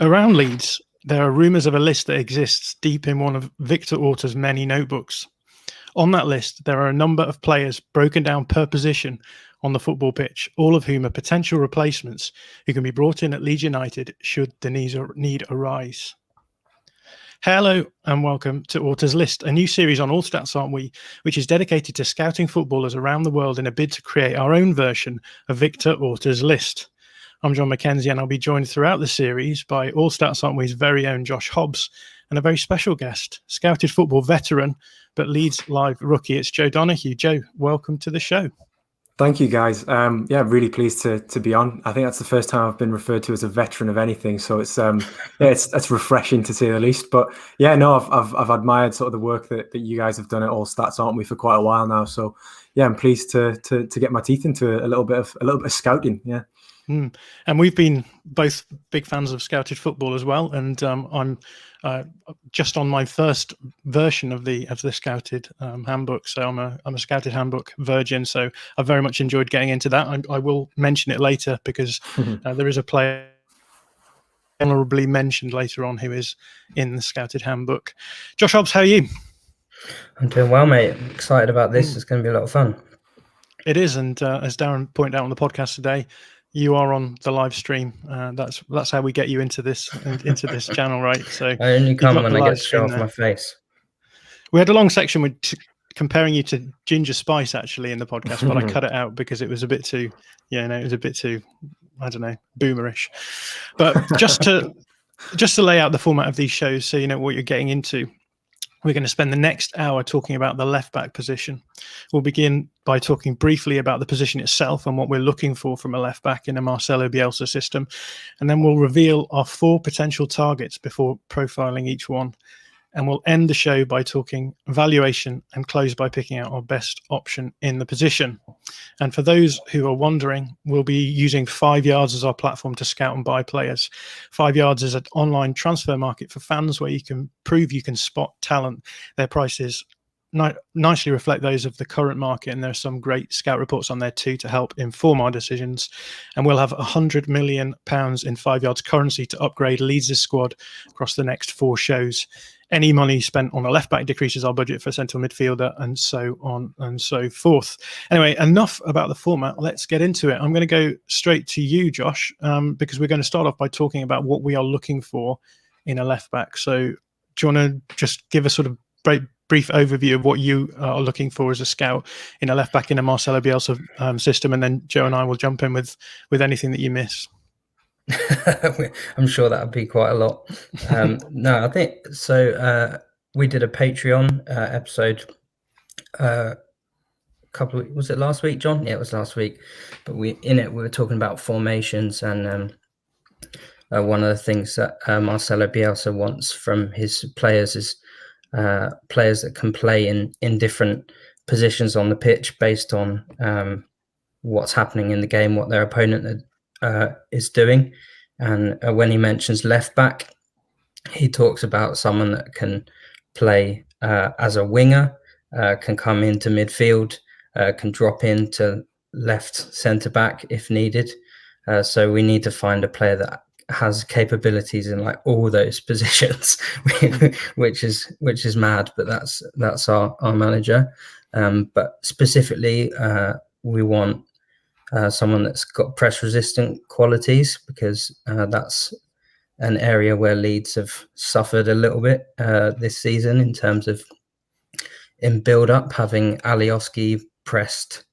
Around Leeds, there are rumours of a list that exists deep in one of Victor Orta's many notebooks. On that list, there are a number of players broken down per position on the football pitch, all of whom are potential replacements who can be brought in at Leeds United should the need arise. Hello and welcome to Orta's List, a new series on All Stats, Aren't We?, which is dedicated to scouting footballers around the world in a bid to create our own version of Victor Orta's List. I'm John Mackenzie, and I'll be joined throughout the series by All Stats Aren't We's very own Josh Hobbs and a very special guest, scouted football veteran, but Leeds Live rookie. It's Joe Donahue. Joe, welcome to the show. Thank you, guys. Really pleased to be on. I think that's the first time I've been referred to as a veteran of anything, so it's it's refreshing to say the least. But yeah, no, I've admired sort of the work that you guys have done at All Stats, Aren't We, for quite a while now. So yeah, I'm pleased to get my teeth into a little bit of scouting. Yeah. And we've been both big fans of scouted football as well. And I'm just on my first version of the scouted handbook. So I'm a scouted handbook virgin. So I very much enjoyed getting into that. I will mention it later because there is a player honorably mentioned later on who is in the scouted handbook. Josh Hobbs, how are you? I'm doing well, mate. I'm excited about this. It's going to be a lot of fun. It is. And as Darren pointed out on the podcast today, you are on the live stream. That's how we get you into this channel, right? So I only come when I get to show off my face. We had a long section comparing you to Ginger Spice actually in the podcast, but I cut it out because it was a bit too, I don't know, boomerish. But just to lay out the format of these shows, so you know what you're getting into. We're going to spend the next hour talking about the left-back position. We'll begin by talking briefly about the position itself and what we're looking for from a left-back in a Marcelo Bielsa system. And then we'll reveal our 4 potential targets before profiling each one. And we'll end the show by talking valuation and close by picking out our best option in the position. And for those who are wondering, we'll be using 5 Yards as our platform to scout and buy players. 5 Yards is an online transfer market for fans where you can prove you can spot talent. Their prices nicely reflect those of the current market, and there are some great scout reports on there too to help inform our decisions. And we'll have £100 million in 5 Yards currency to upgrade Leeds' squad across the next 4 shows. Any money spent on a left back decreases our budget for a central midfielder, and so on and so forth. Anyway, enough about the format. Let's get into it. I'm going to go straight to you, Josh, because we're going to start off by talking about what we are looking for in a left back. So do you want to just give a sort of brief overview of what you are looking for as a scout in a left back in a Marcelo Bielsa system, and then Joe and I will jump in with anything that you miss. I'm sure that would be quite a lot. No, I think so. We did a Patreon episode was it last week, John? Yeah, it was last week. But we were talking about formations, and one of the things that Marcelo Bielsa wants from his players is players that can play in different positions on the pitch based on what's happening in the game, what their opponent is doing. And when he mentions left back, he talks about someone that can play as a winger, can come into midfield, can drop into left centre back if needed. So we need to find a player that has capabilities in like all those positions, which is mad, but that's our manager. But specifically, we want someone that's got press resistant qualities, because that's an area where Leeds have suffered a little bit this season in terms of in build up, having Alioski pressed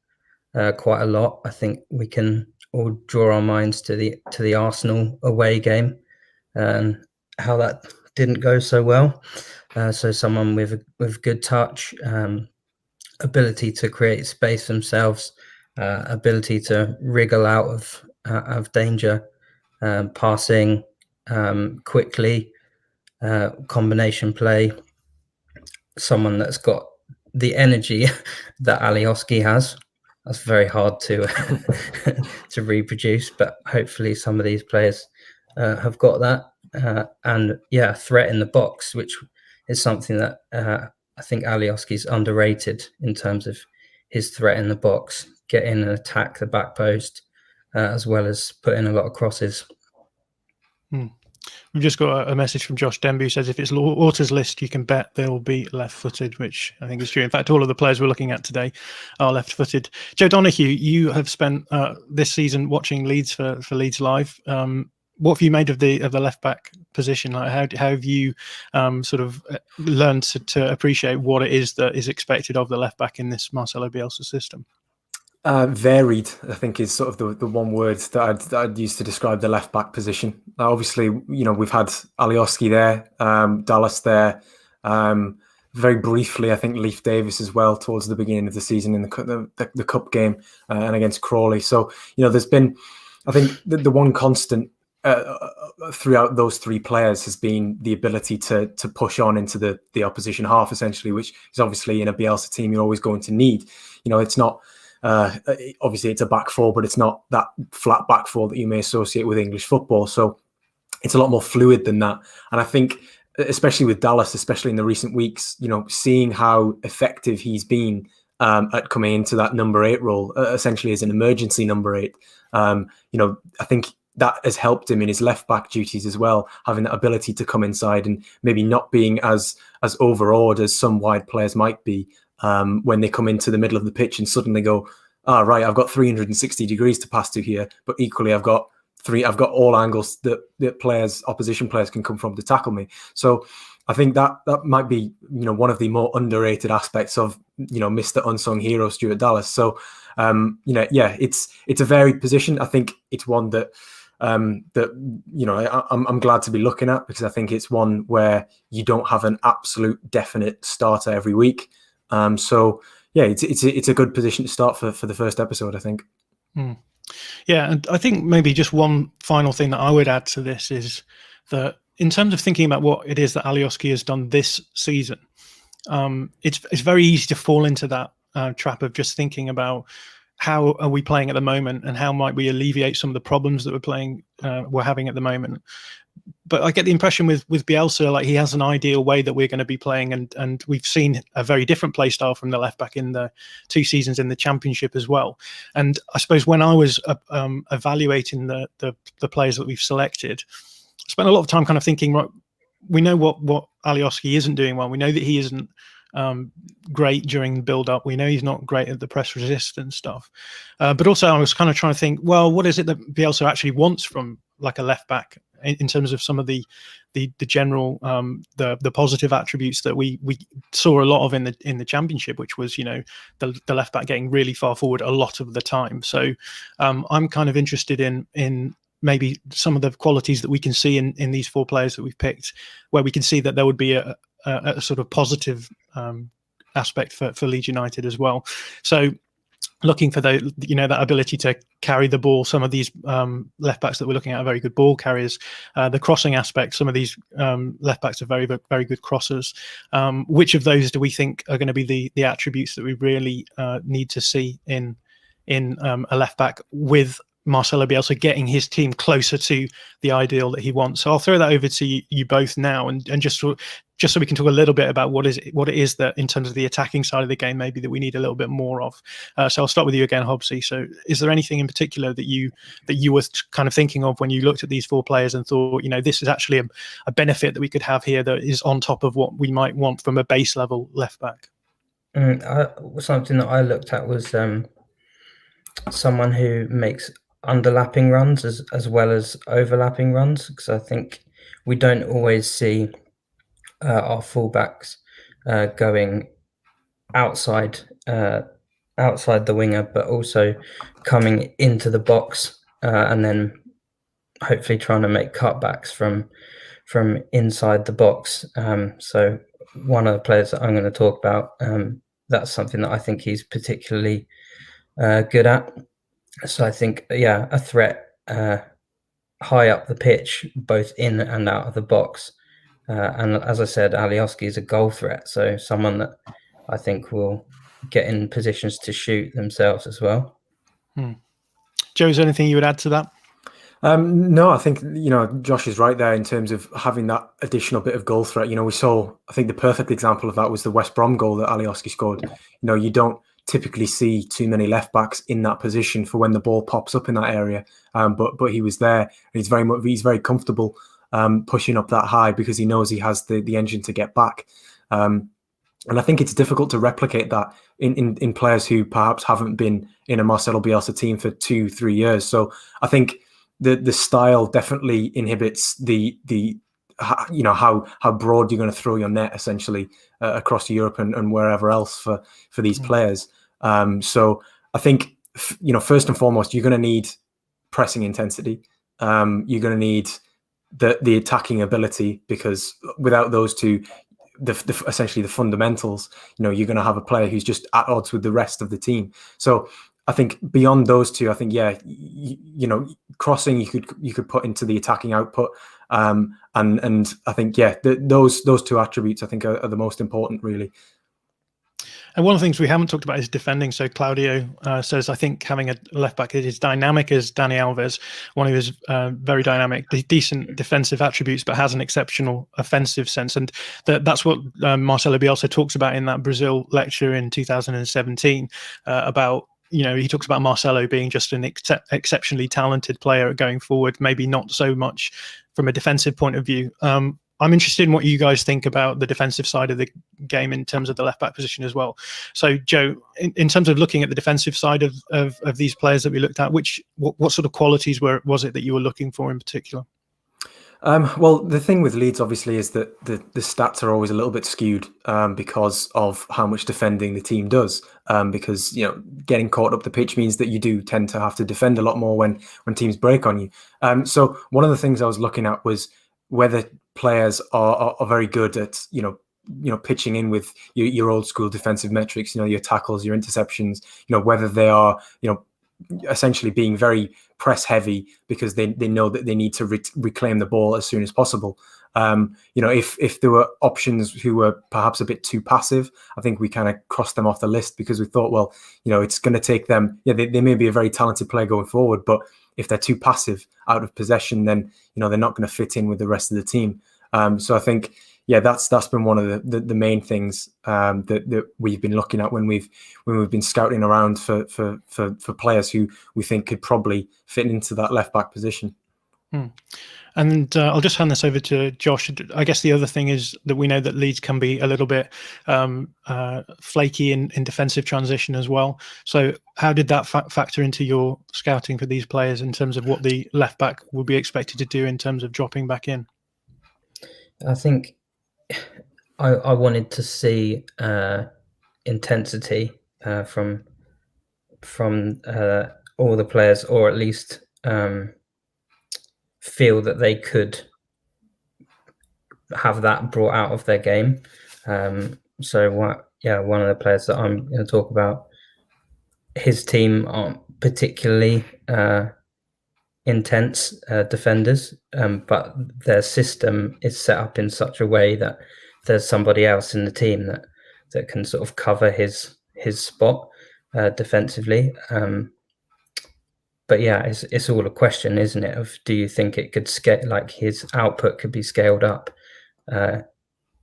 quite a lot. I think we can all draw our minds to the Arsenal away game and how that didn't go so well. So someone with good touch, ability to create space themselves, ability to wriggle out of danger, passing quickly, combination play, someone that's got the energy that Alioski has. That's very hard to to reproduce, but hopefully some of these players have got that. And yeah, threat in the box, which is something that I think Alioski's underrated in terms of his threat in the box, get in and attack the back post, as well as put in a lot of crosses. We've just got a message from Josh Denby who says if it's Orta's list, you can bet they'll be left-footed, which I think is true. In fact, all of the players we're looking at today are left-footed. Joe Donahue, you have spent this season watching Leeds for Leeds Live. What have you made of the left-back position? Like, how have you sort of learned to appreciate what it is that is expected of the left-back in this Marcelo Bielsa system? Varied, I think, is sort of the one word that I'd use to describe the left back position. Obviously, we've had Alioski there, Dallas there, very briefly, I think Leif Davis as well towards the beginning of the season in the cup game and against Crawley. So there's been, I think, the one constant throughout those three players has been the ability to push on into the opposition half, essentially, which is obviously in a Bielsa team you're always going to need. It's not. Obviously, it's a back four, but it's not that flat back four that you may associate with English football. So it's a lot more fluid than that. And I think, especially with Dallas, especially in the recent weeks, seeing how effective he's been at coming into that number 8 role, essentially as an emergency number 8, I think that has helped him in his left back duties as well, having that ability to come inside and maybe not being as overawed as some wide players might be. When they come into the middle of the pitch and suddenly go, right, I've got 360 degrees to pass to here, but equally I've got all angles that opposition players can come from to tackle me. So I think that might be one of the more underrated aspects of Mr. Unsung Hero Stuart Dallas. So it's a varied position. I think it's one that I'm glad to be looking at, because I think it's one where you don't have an absolute definite starter every week. It's a good position to start for the first episode, I think. Yeah, and I think maybe just one final thing that I would add to this is that in terms of thinking about what it is that Alioski has done this season, it's very easy to fall into that trap of just thinking about how are we playing at the moment and how might we alleviate some of the problems that we're having at the moment. But I get the impression with Bielsa, like he has an ideal way that we're going to be playing, and we've seen a very different play style from the left back in the 2 seasons in the Championship as well. And I suppose when I was evaluating the players that we've selected, I spent a lot of time kind of thinking, right, we know what Alioski isn't doing well. We know that he isn't great during the build-up. We know he's not great at the press resistance stuff. But also I was kind of trying to think, well, what is it that Bielsa actually wants from like a left back in terms of some of the general the positive attributes that we saw a lot of in the Championship, which was the left back getting really far forward a lot of the time. So I'm kind of interested in maybe some of the qualities that we can see in these 4 players that we've picked, where we can see that there would be a sort of positive aspect for Leeds United as well. So looking for that ability to carry the ball. Some of these left backs that we're looking at are very good ball carriers. The crossing aspect, some of these left backs are very, very good crossers. Which of those do we think are going to be the attributes that we really need to see in a left back with Marcelo Bielsa getting his team closer to the ideal that he wants? So I'll throw that over to you both now, and just so we can talk a little bit about what it is that in terms of the attacking side of the game maybe that we need a little bit more of. So I'll start with you again, Hobbsy. So is there anything in particular that you were kind of thinking of when you looked at these 4 players and thought, this is actually a benefit that we could have here that is on top of what we might want from a base level left back? Something that I looked at was someone who makes underlapping runs as well as overlapping runs, because I think we don't always see our fullbacks going outside the winger, but also coming into the box and then hopefully trying to make cutbacks from inside the box. So one of the players that I'm going to talk about, that's something that I think he's particularly good at. So I think, a threat high up the pitch, both in and out of the box. And as I said, Alioski is a goal threat, so someone that I think will get in positions to shoot themselves as well. Joe, is there anything you would add to that? No, I think, Josh is right there in terms of having that additional bit of goal threat. We saw, I think the perfect example of that was the West Brom goal that Alioski scored. You don't typically see too many left backs in that position for when the ball pops up in that area. But he was there, and he's very comfortable pushing up that high because he knows he has the engine to get back. And I think it's difficult to replicate that in players who perhaps haven't been in a Marcelo Bielsa team for 2-3 years. So I think the style definitely inhibits the how broad you're going to throw your net essentially across Europe and wherever else for these players. So I think first and foremost you're going to need pressing intensity. You're going to need the attacking ability, because without those two, essentially the fundamentals, you're going to have a player who's just at odds with the rest of the team. So I think beyond those two, I think crossing you could put into the attacking output, and I think those two attributes I think are the most important really. And one of the things we haven't talked about is defending. So Claudio says, I think having a left back that is dynamic as Dani Alves, one who is very dynamic, decent defensive attributes, but has an exceptional offensive sense. And that's what Marcelo Bielsa talks about in that Brazil lecture in 2017 about, he talks about Marcelo being just an exceptionally talented player going forward, maybe not so much from a defensive point of view. I'm interested in what you guys think about the defensive side of the game in terms of the left back position as well. So, Joe, in terms of looking at the defensive side of these players that we looked at, what sort of qualities was it that you were looking for in particular? Well, the thing with Leeds obviously is that the stats are always a little bit skewed because of how much defending the team does. Because getting caught up the pitch means that you do tend to have to defend a lot more when teams break on you. So one of the things I was looking at was whether players are very good at pitching in with your old school defensive metrics, your tackles, your interceptions, whether they are essentially being very press heavy because they know that they need to reclaim the ball as soon as possible. If there were options who were perhaps a bit too passive, I think we kind of crossed them off the list because we thought, well, it's going to take them. They may be a very talented player going forward, but if they're too passive out of possession, then they're not going to fit in with the rest of the team. So I think that's been one of the main things that we've been looking at when we've been scouting around for players who we think could probably fit into that left back position. And I'll just hand this over to Josh. I guess the other thing is that we know that Leeds can be a little bit flaky in defensive transition as well. So how did that factor into your scouting for these players in terms of what the left back would be expected to do in terms of dropping back in? I think I wanted to see intensity from all the players, or at least feel that they could have that brought out of their game. So one of the players that I'm going to talk about, his team aren't particularly intense defenders, but their system is set up in such a way that there's somebody else in the team that can sort of cover his spot defensively. But it's all a question, isn't it, of do you think it could scale, like his output could be scaled up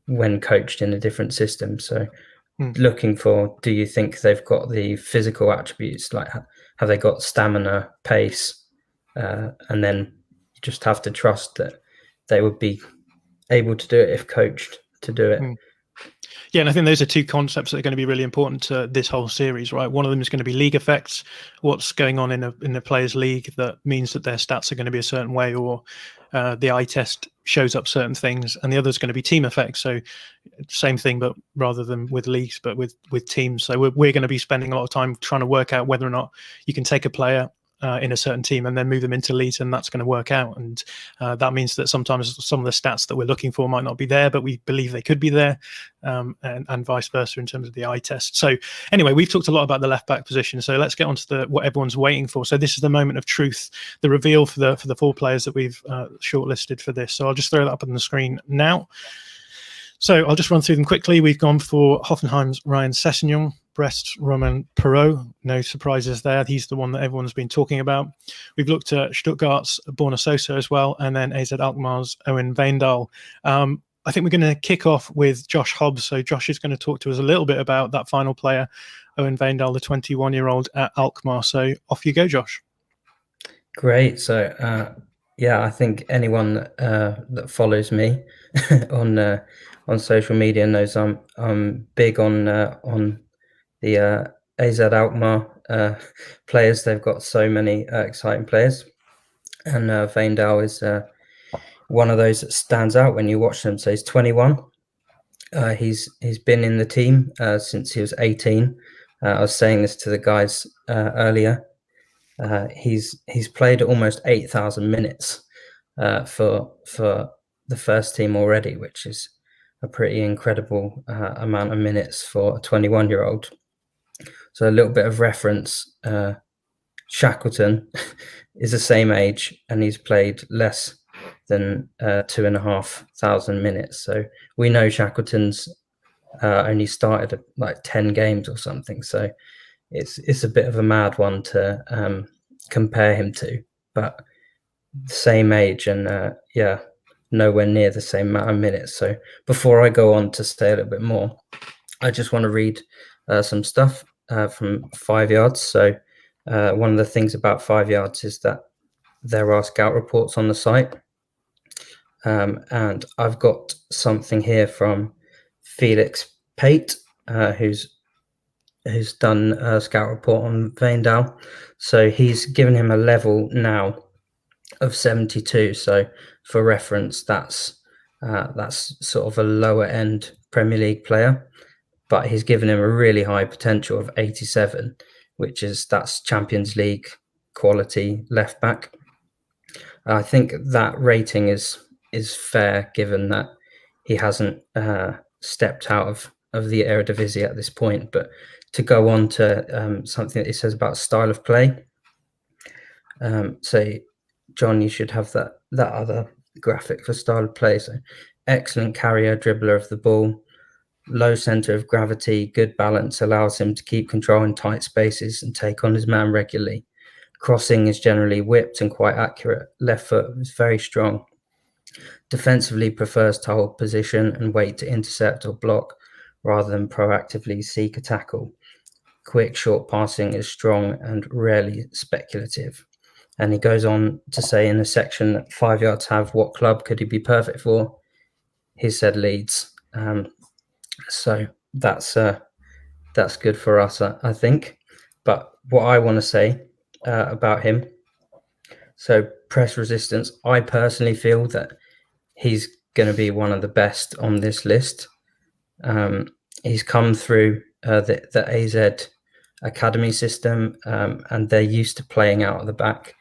when coached in a different system? So looking for, do you think they've got the physical attributes, like have they got stamina, pace, and then you just have to trust that they would be able to do it if coached to do it. Yeah, and I think those are two concepts that are going to be really important to this whole series, right? One of them is going to be league effects, what's going on in the players' league that means that their stats are going to be a certain way, or the eye test shows up certain things, and the other is going to be team effects. So same thing, but rather than with leagues, but with teams. So we're going to be spending a lot of time trying to work out whether or not you can take a player in a certain team and then move them into Leeds, and that's going to work out. And that means that sometimes some of the stats that we're looking for might not be there, but we believe they could be there, and vice versa in terms of the eye test. So anyway, we've talked a lot about the left back position, so let's get on to what everyone's waiting for. So this is the moment of truth, the reveal for the 4 players that we've shortlisted for this. So I'll just throw that up on the screen now. So I'll just run through them quickly. We've gone for Hoffenheim's Ryan Sessegnon, Brest's Roland Perrault. No surprises there. He's the one that everyone's been talking about. We've looked at Stuttgart's Borna Sosa as well, and then AZ Alkmaar's Owen Wijndal. I think we're going to kick off with Josh Hobbs. So Josh is going to talk to us a little bit about that final player, Owen Wijndal, the 21-year-old at Alkmaar. So off you go, Josh. Great. So I think anyone that follows me on social media knows I'm big on the AZ Alkmaar players. They've got so many exciting players, and Veendal is one of those that stands out when you watch them. So he's 21. He's been in the team since he was 18. I was saying this to the guys earlier. He's played almost 8,000 minutes for the first team already, which is a pretty incredible amount of minutes for a 21-year-old. So a little bit of reference. Shackleton is the same age, and he's played less than 2,500 minutes. So we know Shackleton's only started like 10 games or something. So it's a bit of a mad one to compare him to, but the same age and nowhere near the same amount of minutes. So before I go on to say a little bit more, I just want to read some stuff from 5 yards. So one of the things about 5 yards is that there are scout reports on the site. And I've got something here from Felix Pate, who's done a scout report on Veendal. So he's given him a level now of 72. So for reference, that's sort of a lower end Premier League player, but he's given him a really high potential of 87, that's Champions League quality left back. I think that rating is fair, given that he hasn't stepped out of the Eredivisie at this point. But to go on to something that he says about style of play. So, John, you should have that other graphic for style of play. So, excellent carrier, dribbler of the ball, low centre of gravity, good balance, allows him to keep control in tight spaces and take on his man regularly. Crossing is generally whipped and quite accurate. Left foot is very strong. Defensively prefers to hold position and wait to intercept or block rather than proactively seek a tackle. Quick, short passing is strong and rarely speculative. And he goes on to say in the section that 5 yards have, what club could he be perfect for? He said Leeds. So that's good for us, I think. But what I want to say about him, so press resistance, I personally feel that he's going to be one of the best on this list. He's come through the AZ academy system, and they're used to playing out of the back.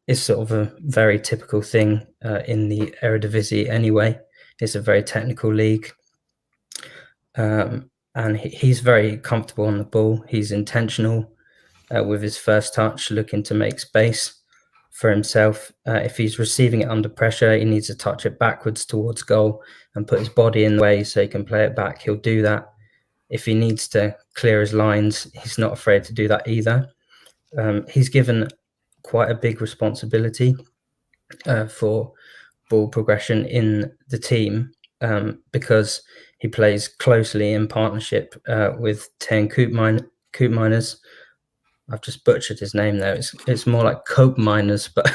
It's sort of a very typical thing in the Eredivisie anyway. It's a very technical league. And he's very comfortable on the ball. He's intentional with his first touch, looking to make space for himself. If he's receiving it under pressure, he needs to touch it backwards towards goal and put his body in the way so he can play it back. He'll do that. If he needs to clear his lines, he's not afraid to do that either. He's given quite a big responsibility for ball progression in the team because he plays closely in partnership with 10 Koopmeiners. I've just butchered his name there. It's more like Cope Miners, but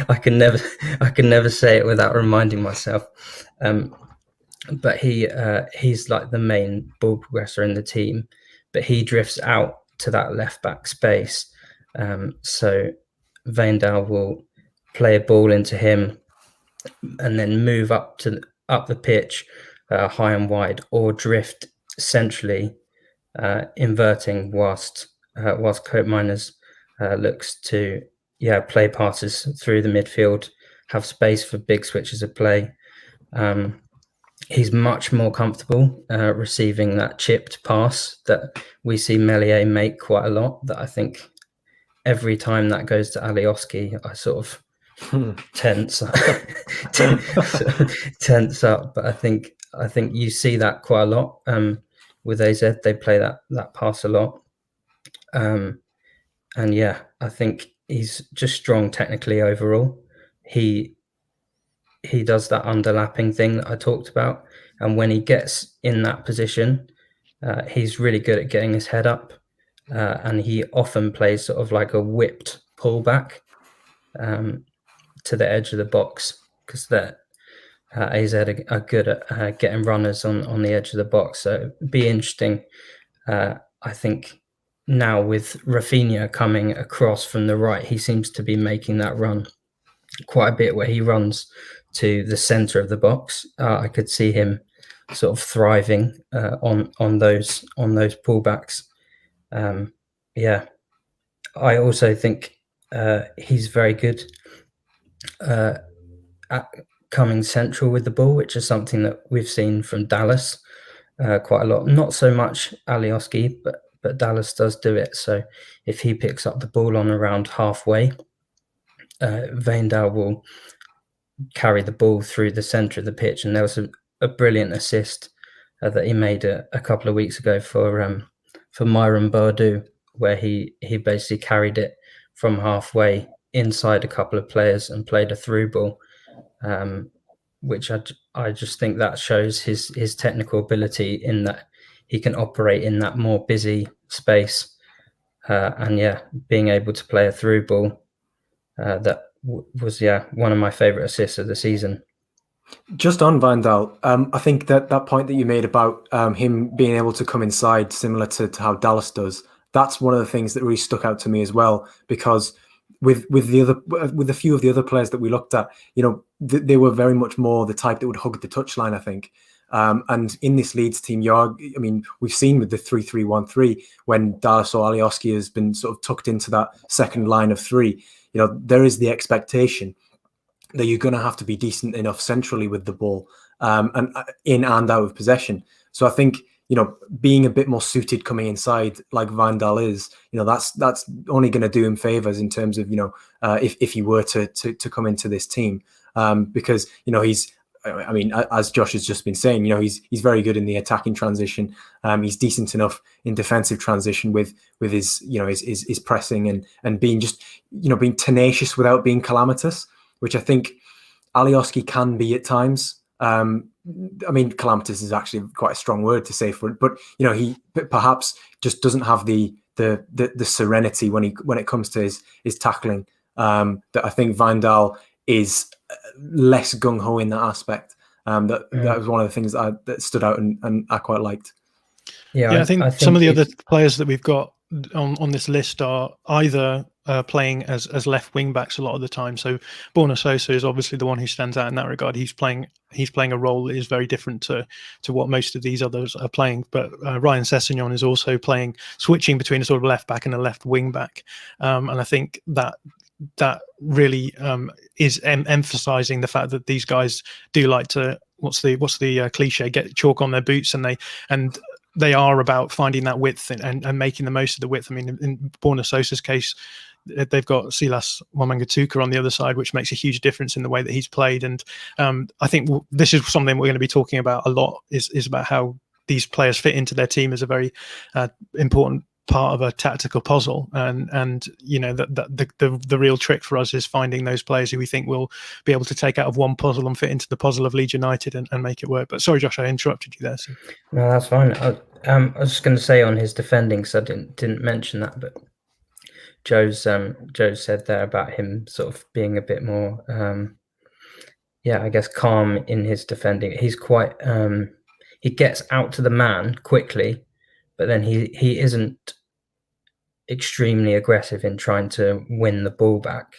I can never say it without reminding myself. But he's like the main ball progressor in the team, but he drifts out to that left back space. So Veendal will play a ball into him and then move up the pitch high and wide, or drift centrally, inverting whilst Koopmeiners looks to play passes through the midfield, have space for big switches of play. He's much more comfortable receiving that chipped pass that we see Meslier make quite a lot. That I think every time that goes to Alioski, I sort of tense up. But I think you see that quite a lot with AZ. They play that pass a lot. And I think he's just strong technically overall. He does that underlapping thing that I talked about, and when he gets in that position, he's really good at getting his head up, and he often plays sort of like a whipped pullback to the edge of the box, because that AZ are good at getting runners on the edge of the box. So it'd be interesting. I think now with Rafinha coming across from the right, he seems to be making that run quite a bit, where he runs to the center of the box. I could see him sort of thriving on those pullbacks. I also think he's very good at coming central with the ball, which is something that we've seen from Dallas quite a lot. Not so much Alioski, but Dallas does do it. So if he picks up the ball on around halfway, Wijndal will carry the ball through the center of the pitch. And there was a brilliant assist that he made a couple of weeks ago for Myron Bordeaux, where he basically carried it from halfway inside a couple of players and played a through ball, which I just think that shows his technical ability, in that he can operate in that more busy space, and being able to play a through ball that was one of my favorite assists of the season. Just on Wijndal, I think that point that you made about him being able to come inside, similar to how Dallas does, that's one of the things that really stuck out to me as well, because with a few of the other players that we looked at, they were very much more the type that would hug the touchline, I think. And in this Leeds team, we've seen with the 3-3-1-3, when Dallas or Alioski has been sort of tucked into that second line of three, there is the expectation that you're going to have to be decent enough centrally with the ball, and in and out of possession. So I think, being a bit more suited coming inside like Wijndal is, that's only going to do him favors in terms of, if he were to come into this team, because, he's, as Josh has just been saying, he's very good in the attacking transition. He's decent enough in defensive transition with his, his pressing and being being tenacious without being calamitous, which I think Alioski can be at times. Calamitous is actually quite a strong word to say for it, but he perhaps just doesn't have the serenity when it comes to his tackling. That I think Wijndal is less gung ho in that aspect. That was one of the things that stood out and I quite liked. I think some of the other players that we've got on this list are either playing as left wing backs a lot of the time. So Borna Sosa is obviously the one who stands out in that regard. He's playing a role that is very different to what most of these others are playing. But Ryan Sessegnon is also switching between a sort of left back and a left wing back, and I think that really is emphasizing the fact that these guys do like to, what's the cliche, get chalk on their boots, and they are about finding that width and making the most of the width. In Borna Sosa's case, they've got Silas Wamangituka on the other side, which makes a huge difference in the way that he's played. And I think this is something we're going to be talking about a lot, is about how these players fit into their team as a very important part of a tactical puzzle, and the real trick for us is finding those players who we think will be able to take out of one puzzle and fit into the puzzle of Leeds United and make it work. But sorry, Josh, I interrupted you there. So. No, that's fine. I was just going to say on his defending, because I didn't mention that, but Joe said there about him sort of being a bit more, I guess, calm in his defending. He's quite, he gets out to the man quickly, but then he isn't extremely aggressive in trying to win the ball back.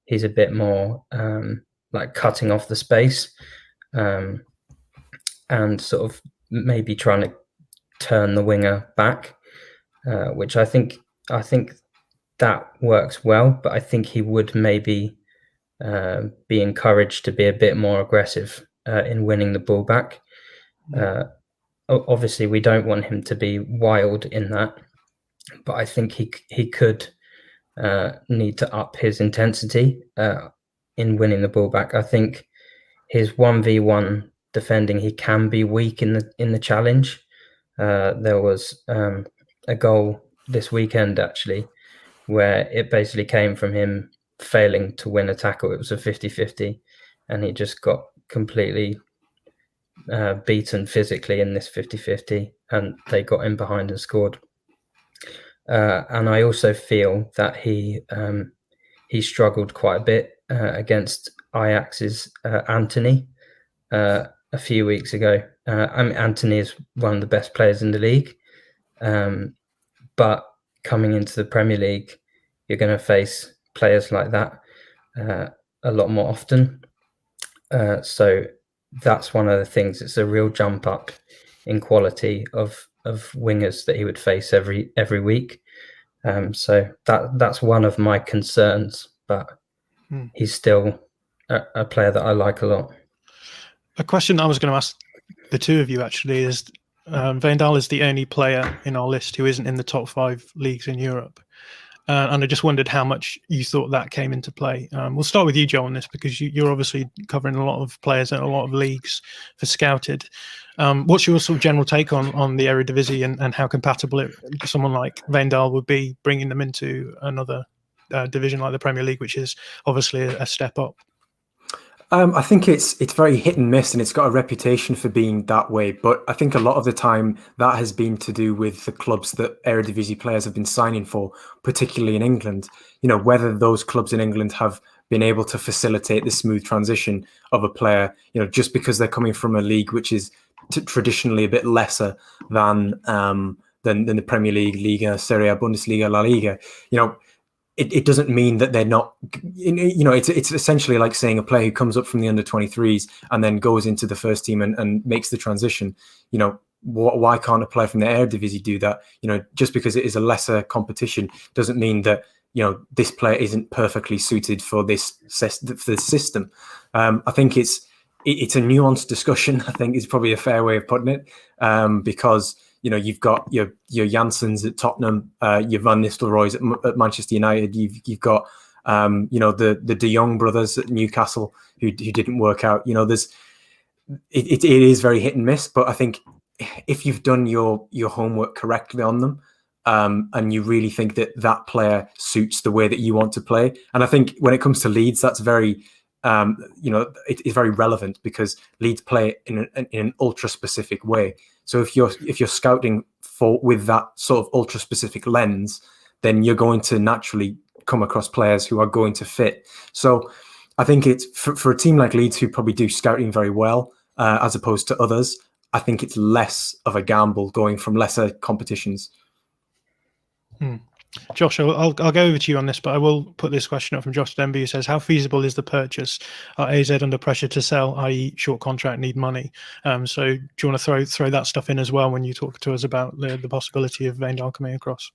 He's a bit more like cutting off the space, and sort of maybe trying to turn the winger back, which I think that works well. But I think he would maybe be encouraged to be a bit more aggressive in winning the ball back. Obviously, we don't want him to be wild in that, but I think he could need to up his intensity in winning the ball back. I think his 1v1 defending, he can be weak in the challenge. There was a goal this weekend actually where it basically came from him failing to win a tackle. It was a 50-50, and he just got completely beaten physically in this 50-50, and they got in behind and scored. And I also feel that he struggled quite a bit against Ajax's Anthony a few weeks ago. Anthony is one of the best players in the league, but coming into the Premier League, you're going to face players like that a lot more often. So that's one of the things. It's a real jump up in quality of wingers that he would face every week. So that's one of my concerns, but he's still a player that I like a lot. A question I was going to ask the two of you actually is, Wijndal is the only player in our list who isn't in the top 5 leagues in Europe. And I just wondered how much you thought that came into play. We'll start with you, Joe, on this, because you're obviously covering a lot of players and a lot of leagues for Scouted. What's your sort of general take on the Eredivisie and how compatible someone like Wijndal would be bringing them into another division like the Premier League, which is obviously a step up? I think it's very hit and miss, and it's got a reputation for being that way. But I think a lot of the time that has been to do with the clubs that Eredivisie players have been signing for, particularly in England. You know, whether those clubs in England have been able to facilitate the smooth transition of a player, you know, just because they're coming from a league which is traditionally a bit lesser than the Premier League, Liga, Serie A, Bundesliga, La Liga. You know, it doesn't mean that they're not, you know, it's essentially like saying a player who comes up from the under-23s and then goes into the first team and makes the transition. You know, why can't a player from the Eredivisie do that? You know, just because it is a lesser competition doesn't mean that, you know, this player isn't perfectly suited for this system. I think it's a nuanced discussion, I think is probably a fair way of putting it, because you know, you've got your Janssens at Tottenham, your Van Nistelrooys at Manchester United. You've got you know, the De Jong brothers at Newcastle who didn't work out. You know, it is very hit and miss. But I think if you've done your homework correctly on them, and you really think that player suits the way that you want to play, and I think when it comes to Leeds, that's very you know, it is very relevant because Leeds play in an ultra specific way. So if you're scouting with that sort of ultra specific lens, then you're going to naturally come across players who are going to fit. So I think it's for a team like Leeds, who probably do scouting very well, as opposed to others, I think it's less of a gamble going from lesser competitions. Josh, I'll go over to you on this, but I will put this question up from Josh Denby, who says, how feasible is the purchase? Are AZ under pressure to sell, i.e. short contract, need money? So do you want to throw that stuff in as well when you talk to us about the possibility of Wijndal coming across?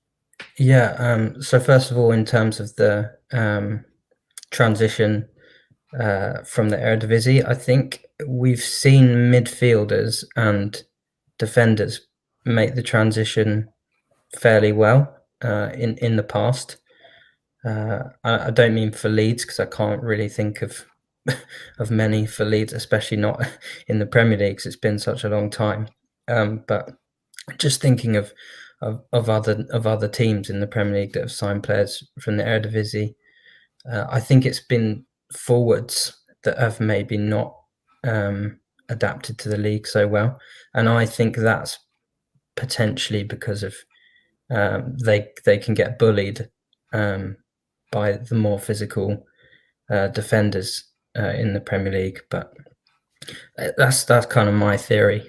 Yeah, so first of all, in terms of the transition from the Eredivisie, I think we've seen midfielders and defenders make the transition fairly well in the past. I don't mean for Leeds, because I can't really think of many for Leeds, especially not in the Premier League, because it's been such a long time. But just thinking of other teams in the Premier League that have signed players from the Eredivisie, I think it's been forwards that have maybe not adapted to the league so well, and I think that's potentially because of they can get bullied by the more physical defenders in the Premier League. But that's kind of my theory.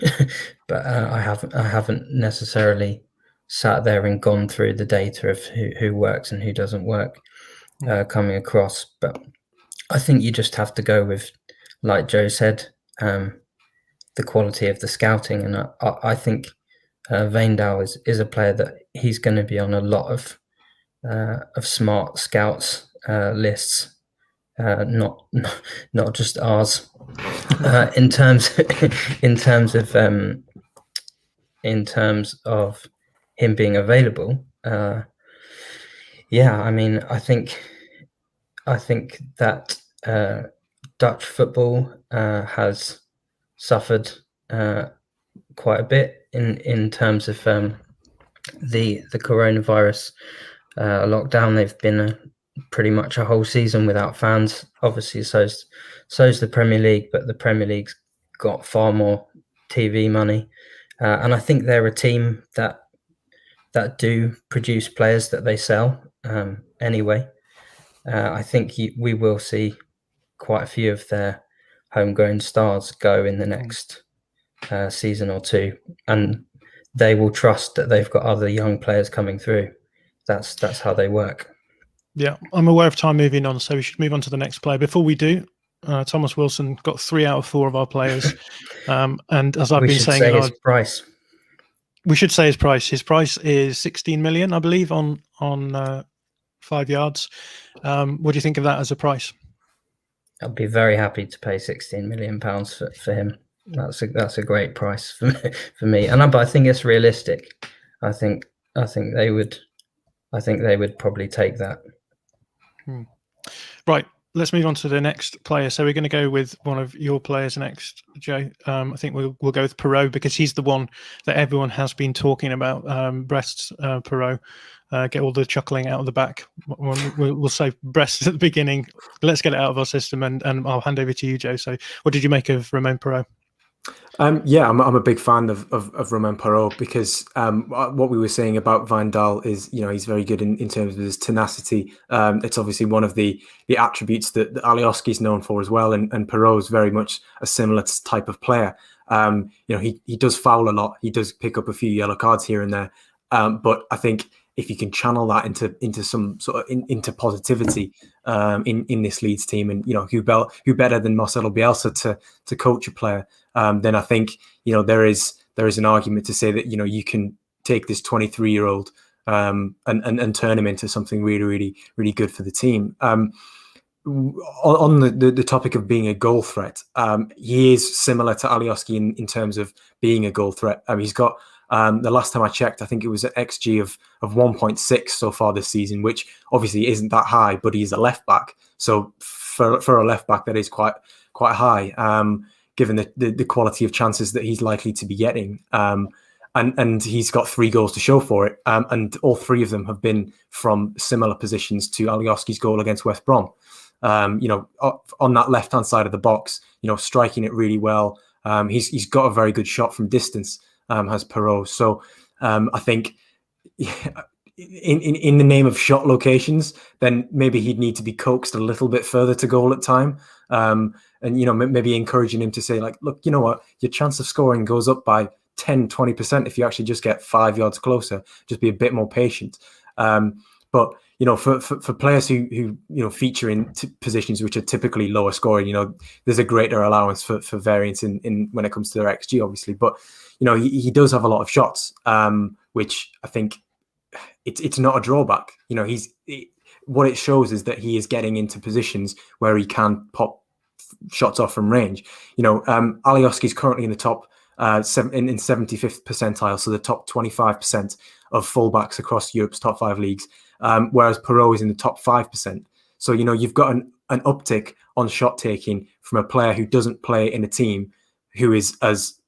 But I haven't necessarily sat there and gone through the data of who works and who doesn't work coming across. But I think you just have to go with, like Joe said, the quality of the scouting, and I think Wijndal is a player that he's going to be on a lot of smart scouts lists, not just ours. In terms of him being available, yeah, I mean, I think that Dutch football has suffered quite a bit in terms of the coronavirus lockdown. They've been pretty much a whole season without fans. Obviously, so's the Premier League, but the Premier League's got far more TV money, and I think they're a team that do produce players that they sell anyway. I think we will see quite a few of their homegrown stars go in the next season or two, and they will trust that they've got other young players coming through. That's how they work. Yeah, I'm aware of time moving on, so we should move on to the next player. Before we do, Thomas Wilson got 3 out of 4 of our players, and as I've been saying, his price. We should say his price. His price is 16 million, I believe, on 5 yards. What do you think of that as a price? I'd be very happy to pay 16 million pounds for him. That's a great price for me, and but I think it's realistic. I think they would probably take that. Right, let's move on to the next player. So we're going to go with one of your players next, Joe. I think we'll go with Perrault, because he's the one that everyone has been talking about. Brest's Perrault. Get all the chuckling out of the back. We'll say Brest at the beginning. Let's get it out of our system, and I'll hand over to you, Joe. So what did you make of Roland Perrault? Yeah, I'm a big fan of Roland Perrault, because what we were saying about Van Gaal is, he's very good in terms of his tenacity. It's obviously one of the attributes that Alioski is known for as well, and Perrault is very much a similar type of player. He does foul a lot. He does pick up a few yellow cards here and there, but I think if you can channel that into some sort of into positivity in this Leeds team, and who better than Marcelo Bielsa to coach a player, then I think there is an argument to say that you can take this 23-year-old and turn him into something really, really, really good for the team. On the topic of being a goal threat, he is similar to Alioski in terms of being a goal threat. He's got the last time I checked, I think it was an XG of 1.6 so far this season, which obviously isn't that high, but he's a left back. So for a left back, that is quite high, given the quality of chances that he's likely to be getting. And he's got 3 goals to show for it. And all 3 of them have been from similar positions to Alioski's goal against West Brom. On that left-hand side of the box, striking it really well. He's got a very good shot from distance, has Perrault. So I think in the name of shot locations, then maybe he'd need to be coaxed a little bit further to goal at time. And maybe encouraging him to say, like, look, you know what, your chance of scoring goes up by 10-20% if you actually just get 5 yards closer. Just be a bit more patient. But for players who feature in positions which are typically lower scoring, there's a greater allowance for variance in when it comes to their XG, obviously. But he does have a lot of shots, which I think it's not a drawback. What it shows is that he is getting into positions where he can pop shots off from range. Alioski is currently in the top in 75th percentile, so the top 25% of fullbacks across Europe's top 5 leagues, whereas Perrault is in the top 5%. So you've got an uptick on shot taking from a player who doesn't play in a team who is as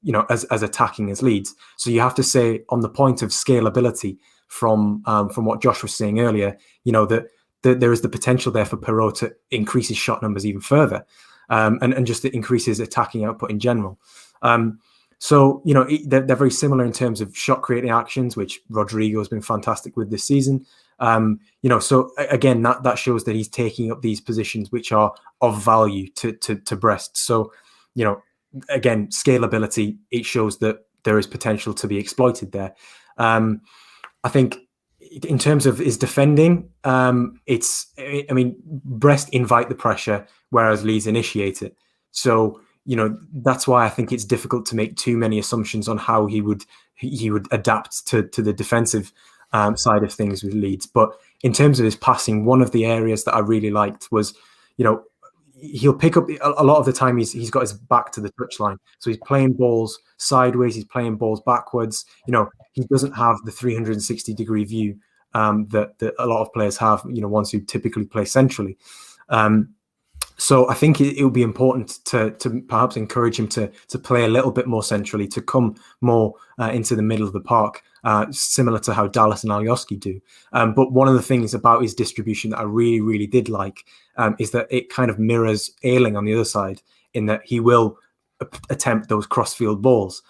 attacking as Leeds. So you have to say, on the point of scalability, from what Josh was saying earlier, that there is the potential there for Perrault to increase his shot numbers even further, and just to increase his attacking output in general. So they're very similar in terms of shot creating actions, which Rodrigo has been fantastic with this season. So again, that shows that he's taking up these positions which are of value to Brest. So again, scalability, it shows that there is potential to be exploited there. I think in terms of his defending, Brest invite the pressure, whereas Leeds initiate it. So that's why I think it's difficult to make too many assumptions on how he would adapt to the defensive side of things with Leeds. But in terms of his passing, one of the areas that I really liked was, he'll pick up a lot of the time. He's got his back to the touchline, so he's playing balls sideways. He's playing balls backwards. He doesn't have the 360-degree view that a lot of players have. Ones who typically play centrally. So I think it would be important to perhaps encourage him to play a little bit more centrally, to come more into the middle of the park, similar to how Dallas and Alioski do. But one of the things about his distribution that I really, really did like is that it kind of mirrors Ayling on the other side, in that he will attempt those cross-field balls,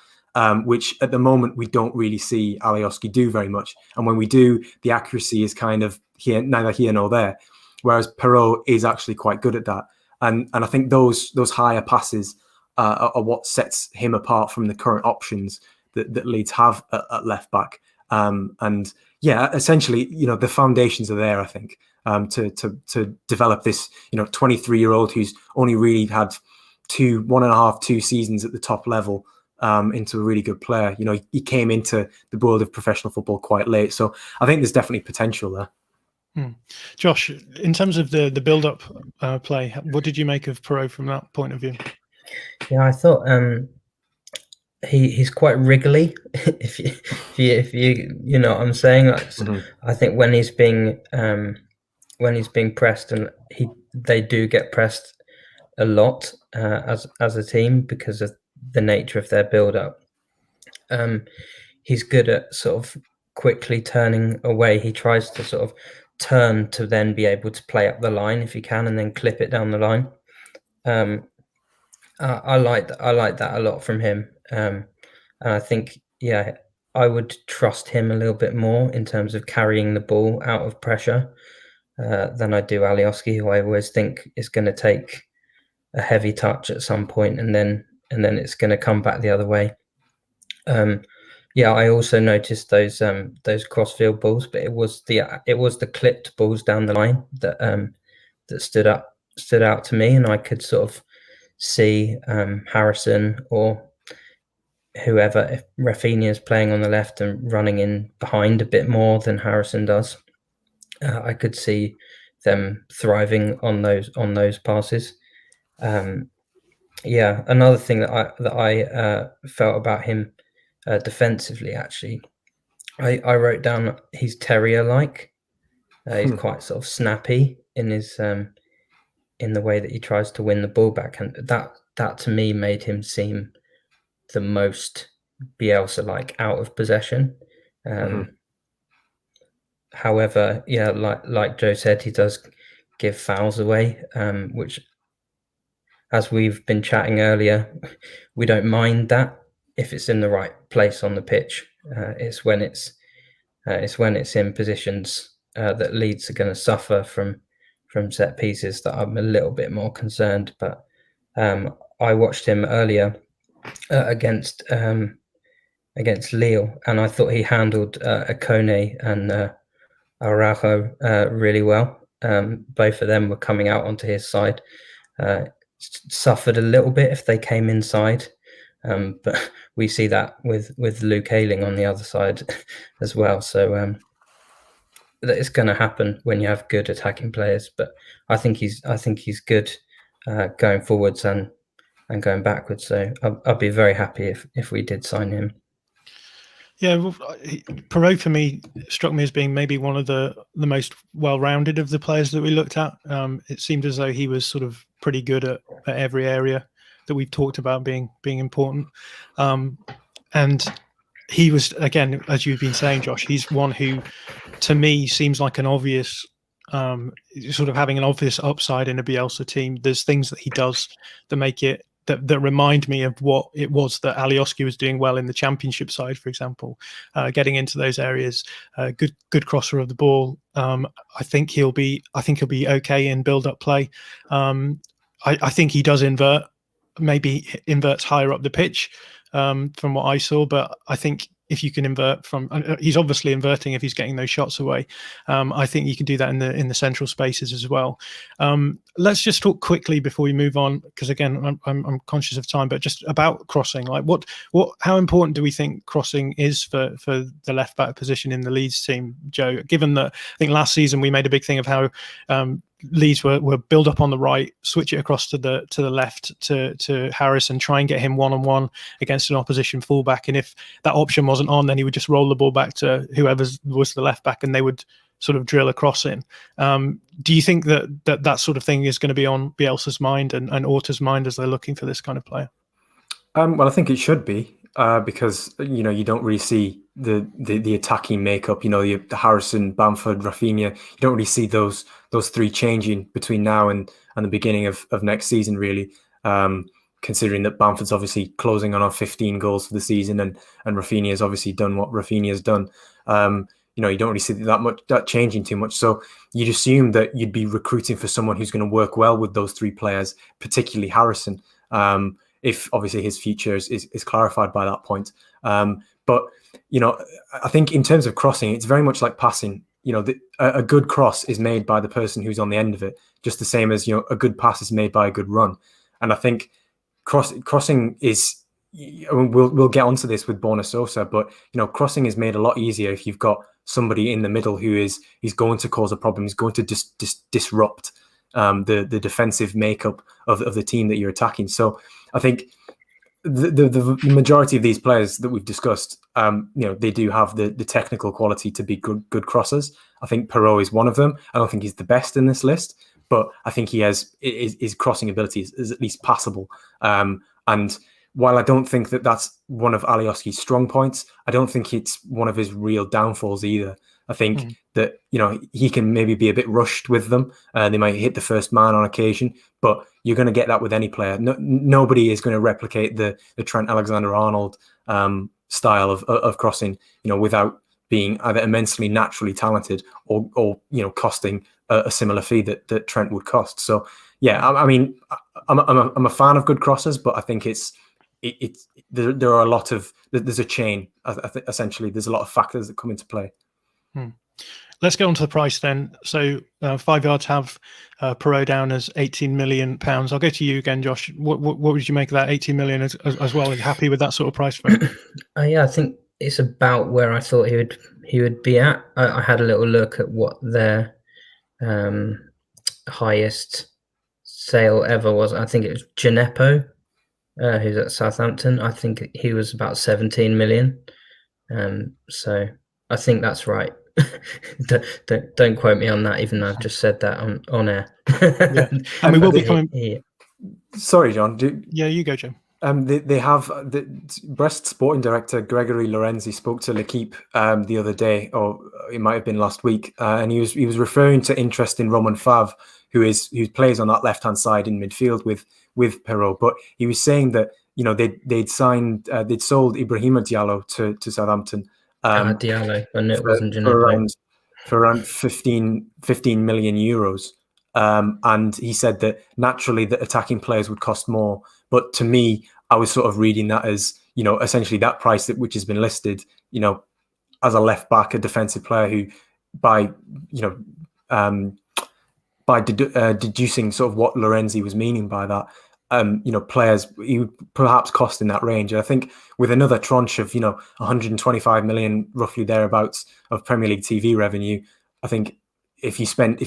which at the moment we don't really see Alioski do very much. And when we do, the accuracy is kind of neither here nor there, whereas Perrault is actually quite good at that. and I think those higher passes are what sets him apart from the current options that Leeds have at left back. And yeah, essentially, the foundations are there, I think, to develop this, 23-year-old who's only really had 2 seasons at the top level into a really good player. He came into the world of professional football quite late. So I think there's definitely potential there. Josh, in terms of the build-up play, what did you make of Perrault from that point of view? Yeah, I thought he's quite wriggly. if you know what I'm saying. Mm-hmm. I think when he's being pressed, and they do get pressed a lot as a team because of the nature of their build-up. He's good at sort of quickly turning away. He tries to sort of turn to then be able to play up the line if he can, and then clip it down the line. I like that a lot from him, and I think I would trust him a little bit more in terms of carrying the ball out of pressure than I do Alioski, who I always think is going to take a heavy touch at some point, and then it's going to come back the other way. I also noticed those crossfield balls, but it was the clipped balls down the line that stood out to me, and I could sort of see Harrison or whoever, if Rafinha is playing on the left and running in behind a bit more than Harrison does, I could see them thriving on those passes. Another thing that I felt about him defensively, actually, I wrote down he's terrier-like. He's quite sort of snappy in his in the way that he tries to win the ball back, and that to me made him seem the most Bielsa-like out of possession. However, like Joe said, he does give fouls away, which, as we've been chatting earlier, we don't mind that if it's in the right place on the pitch. It's when it's in positions that Leeds are going to suffer from set pieces that I'm a little bit more concerned. But I watched him earlier against Lille, and I thought he handled Akone and Araujo really well. Both of them were coming out onto his side. Suffered a little bit if they came inside, but we see that with Luke Ayling on the other side as well. So that it's going to happen when you have good attacking players. But I think he's good going forwards and going backwards. So I'd be very happy if we did sign him. Yeah, well, Perrault for me struck me as being maybe one of the most well-rounded of the players that we looked at. It seemed as though he was sort of pretty good at every area that we've talked about being important. And he was, again, as you've been saying, Josh, he's one who, to me, seems like an obvious, sort of having an obvious upside in a Bielsa team. There's things that he does that make it, that remind me of what it was that Alioski was doing well in the Championship side, for example, getting into those areas, good crosser of the ball. I think he'll be okay in build-up play. I think he does maybe inverts higher up the pitch from what I saw, but I think if you can invert from, he's obviously inverting if he's getting those shots away. I think you can do that in the central spaces as well. Let's just talk quickly before we move on, because again, I'm conscious of time, but just about crossing. Like how important do we think crossing is for the left back position in the Leeds team, Joe? Given that I think last season we made a big thing of how Leeds were build up on the right, switch it across to the left to Harris and try and get him one-on-one against an opposition fullback. And if that option wasn't on, then he would just roll the ball back to whoever was the left back, and they would sort of drill a cross in. Do you think that sort of thing is going to be on Bielsa's mind and Orta's mind as they're looking for this kind of player? Well, I think it should be because you don't really see the attacking makeup. The Harrison, Bamford, Rafinha. You don't really see those three changing between now and the beginning of next season, really. Considering that Bamford's obviously closing on 15 goals for the season, and Rafinha has obviously done what Rafinha has done. you don't really see that changing too much. So you'd assume that you'd be recruiting for someone who's going to work well with those three players, particularly Harrison, if obviously his future is clarified by that point. But I think in terms of crossing, it's very much like passing. A good cross is made by the person who's on the end of it, just the same as a good pass is made by a good run. And I think crossing is. We'll get onto this with Borna Sosa, but crossing is made a lot easier if you've got somebody in the middle who is going to cause a problem. He's going to disrupt the defensive makeup of the team that you're attacking. So I think the majority of these players that we've discussed, they do have the technical quality to be good crossers. I think Perrault is one of them. I don't think he's the best in this list, but I think he has his crossing ability is at least passable. And while I don't think that that's one of Alioski's strong points, I don't think it's one of his real downfalls either. I think that, he can maybe be a bit rushed with them. They might hit the first man on occasion, but you're going to get that with any player. Nobody is going to replicate the Trent Alexander-Arnold style of crossing, without being either immensely naturally talented or costing a similar fee that Trent would cost. So, yeah, I mean, I'm a fan of good crossers, but I think there are a lot of, there's a chain. Essentially, there's a lot of factors that come into play. Let's get on to the price then. So 5 yards have Perrault down as £18 million. I'll go to you again, Josh. What would you make of that 18 million as well? Are you happy with that sort of price for him? Yeah, I think it's about where I thought he would be at. I had a little look at what their highest sale ever was. I think it was Gineppo, who's at Southampton. I think he was about 17 million. So I think that's right. Don't quote me on that, even though I've just said that on air. Yeah, and we will be coming. Sorry, John. Yeah, you go, Jim. They have the Brest sporting director Gregory Lorenzi spoke to L'Equipe the other day, or it might have been last week, and he was referring to interest in Romain Favre, who plays on that left hand side in midfield with Perrault. But he was saying that they'd sold Ibrahima Diallo to Southampton. Diallo, I knew it wasn't Gineppo. For around 15 million euros. And he said that naturally the attacking players would cost more. But to me, I was sort of reading that as, essentially that price which has been listed, as a left back, a defensive player who by deducing sort of what Lorenzi was meaning by that, players he would perhaps cost in that range. And I think with another tranche of 125 million, roughly thereabouts, of Premier League TV revenue, I think if you spent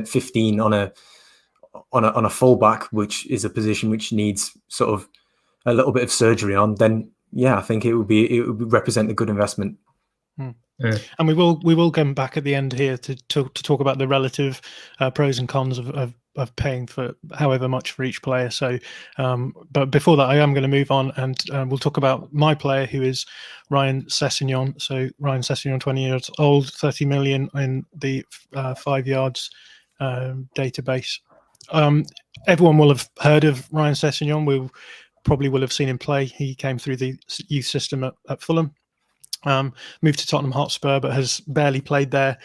15 on a fullback, which is a position which needs sort of a little bit of surgery on, then yeah, I think it would represent a good investment. Yeah. And we will come back at the end here to talk about the relative pros and cons of paying for however much for each player. So, but before that, I am going to move on and we'll talk about my player, who is Ryan Sessegnon. So Ryan Sessegnon, 20 years old, 30 million in the 5 yards database. Everyone will have heard of Ryan Sessegnon. We probably will have seen him play. He came through the youth system at Fulham. Moved to Tottenham Hotspur, but has barely played there.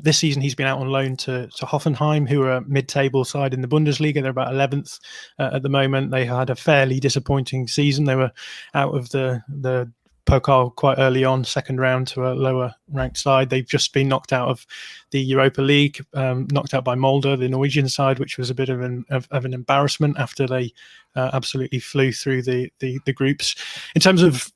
This season, he's been out on loan to Hoffenheim, who are a mid-table side in the Bundesliga. They're about 11th at the moment. They had a fairly disappointing season. They were out of the Pokal quite early on, second round to a lower-ranked side. They've just been knocked out of the Europa League, knocked out by Molde, the Norwegian side, which was a bit of an embarrassment after they absolutely flew through the groups. In terms of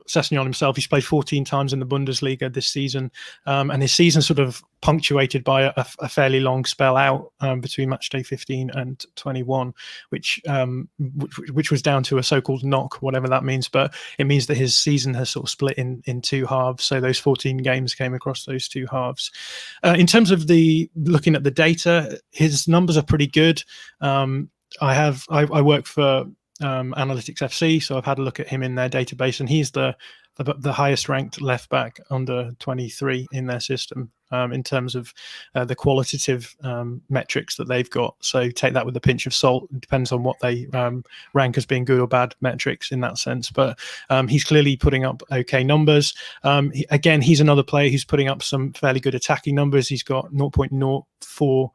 Sessegnon himself, he's played 14 times in the Bundesliga this season, and his season sort of punctuated by a fairly long spell out between match day 15 and 21, which was down to a so-called knock, whatever that means. But it means that his season has sort of split in two halves. So those 14 games came across those two halves. In terms of looking at the data, his numbers are pretty good. I work for Analytics FC, so I've had a look at him in their database, and he's the highest ranked left back under 23 in their system in terms of the qualitative metrics that they've got. So take that with a pinch of salt. It depends on what they rank as being good or bad metrics in that sense. But he's clearly putting up okay numbers. He's another player who's putting up some fairly good attacking numbers. He's got 0.04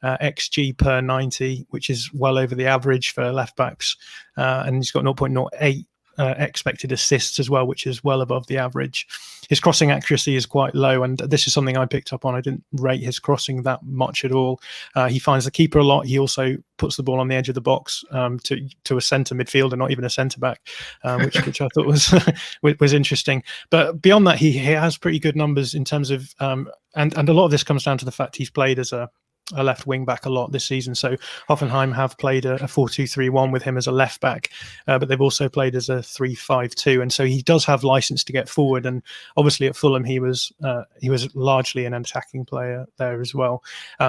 XG per 90, which is well over the average for left backs, and he's got 0.08 expected assists as well, which is well above the average. His crossing accuracy is quite low, and this is something I picked up on. I didn't rate his crossing that much at all. He finds the keeper a lot. He also puts the ball on the edge of the box to a centre midfielder, not even a centre back, which I thought was interesting. But beyond that, he has pretty good numbers in terms of and a lot of this comes down to the fact he's played as a left wing back a lot this season. So Hoffenheim have played a 4-2-3-1 with him as a left back, but they've also played as a 3-5-2, and so he does have license to get forward. And obviously at Fulham he was largely an attacking player there as well.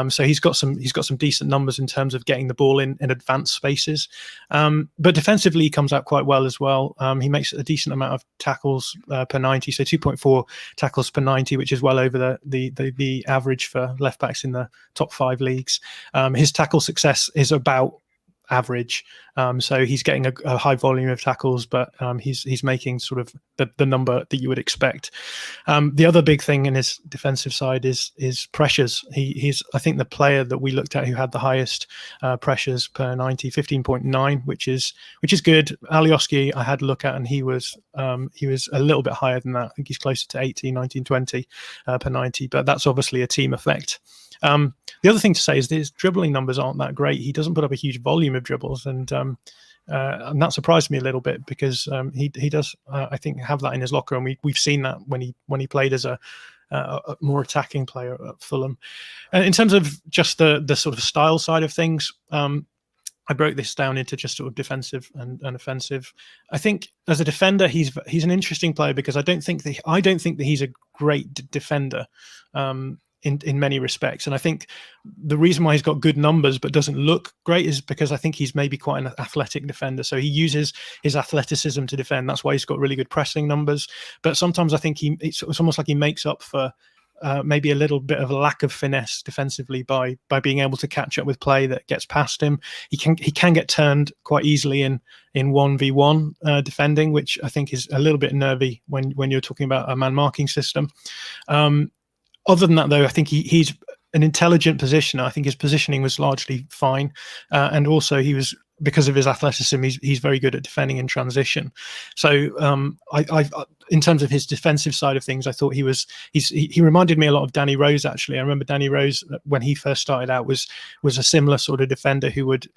So he's got some decent numbers in terms of getting the ball in advanced spaces. But defensively he comes out quite well as well. He makes a decent amount of tackles per 90, so 2.4 tackles per 90, which is well over the average for left backs in the top 5 leagues. His tackle success is about average, so he's getting a high volume of tackles, but he's making sort of the number that you would expect. The other big thing in his defensive side is pressures. He's I think the player that we looked at who had the highest pressures per 90, 15.9, which is good. Alioski I had a look at, and he was a little bit higher than that. I think he's closer to 18, 19, 20 per 90, but that's obviously a team effect. The other thing to say is that his dribbling numbers aren't that great. He doesn't put up a huge volume of dribbles, and that surprised me a little bit, because he does I think have that in his locker, and we've seen that when he played as a more attacking player at Fulham. In terms of just the sort of style side of things, I broke this down into just sort of defensive and offensive. I think as a defender, he's an interesting player, because I don't think that he's a great defender. In many respects, and I think the reason why he's got good numbers but doesn't look great is because I think he's maybe quite an athletic defender, so he uses his athleticism to defend. That's why he's got really good pressing numbers, but sometimes I think it's almost like he makes up for maybe a little bit of a lack of finesse defensively by being able to catch up with play that gets past him. He can get turned quite easily in 1v1 defending, which I think is a little bit nervy when you're talking about a man marking system. Other than that, though, I think he's an intelligent positioner. I think his positioning was largely fine, and also he was, because of his athleticism, he's very good at defending in transition. So I in terms of his defensive side of things, I thought he reminded me a lot of Danny Rose. Actually, I remember Danny Rose when he first started out was a similar sort of defender who would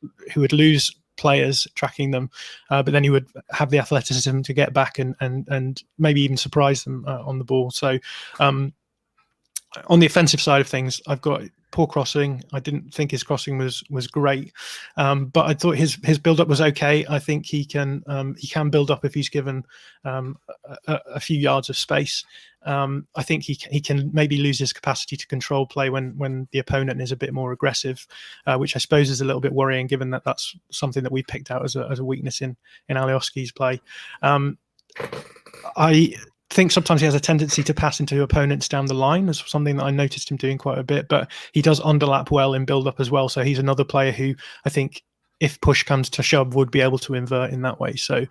lose players tracking them, but then he would have the athleticism to get back and maybe even surprise them on the ball. So on the offensive side of things, I've got poor crossing. I didn't think his crossing was great, but I thought his build up was okay. I think he can build up if he's given a few yards of space. I think he can maybe lose his capacity to control play when the opponent is a bit more aggressive, which I suppose is a little bit worrying, given that that's something that we picked out as a weakness in Alioski's play. I think sometimes he has a tendency to pass into opponents down the line, as something that I noticed him doing quite a bit, but he does underlap well in build up as well. So he's another player who I think, if push comes to shove, would be able to invert in that way. So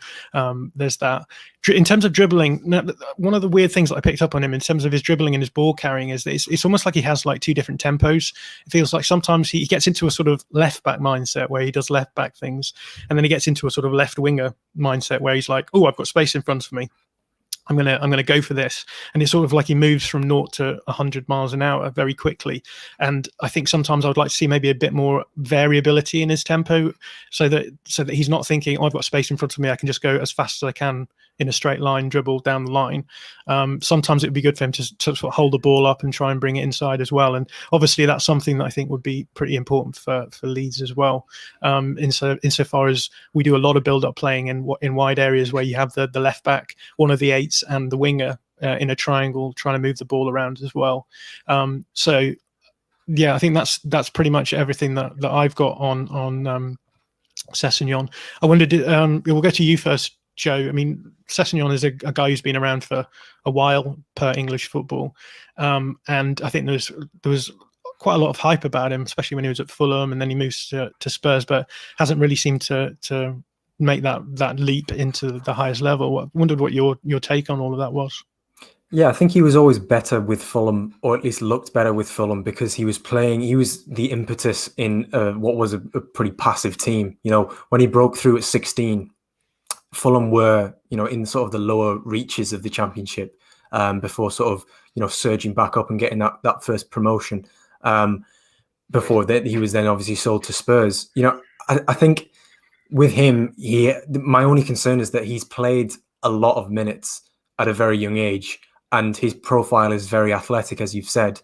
there's that. In terms of dribbling, one of the weird things that I picked up on him in terms of his dribbling and his ball carrying is that it's almost like he has like two different tempos. It feels like sometimes he gets into a sort of left back mindset where he does left back things, and then he gets into a sort of left winger mindset where he's like, oh, I've got space in front of me, I'm gonna go for this, and it's sort of like he moves from 0 to 100 miles an hour very quickly. And I think sometimes I would like to see maybe a bit more variability in his tempo, so that he's not thinking, oh, I've got space in front of me, I can just go as fast as I can in a straight line, dribble down the line. Sometimes it would be good for him to sort of hold the ball up and try and bring it inside as well. And obviously that's something that I think would be pretty important for Leeds as well. Insofar as we do a lot of build-up playing in wide areas where you have the left back, one of the eights, and the winger in a triangle trying to move the ball around as well. So yeah, I think that's pretty much everything that I've got on Sessegnon. I wondered, we'll go to you first, Joe. I mean, Sessegnon is a guy who's been around for a while per English football, and I think there was quite a lot of hype about him, especially when he was at Fulham, and then he moves to Spurs, but hasn't really seemed to make that leap into the highest level. I wondered what your take on all of that was. Yeah, I think he was always better with Fulham, or at least looked better with Fulham, because he was the impetus in what was a pretty passive team. You know, when he broke through at 16, Fulham were, you know, in sort of the lower reaches of the Championship before sort of, you know, surging back up and getting that first promotion. Before that, he was then obviously sold to Spurs. You know, I think with him, my only concern is that he's played a lot of minutes at a very young age, and his profile is very athletic, as you've said.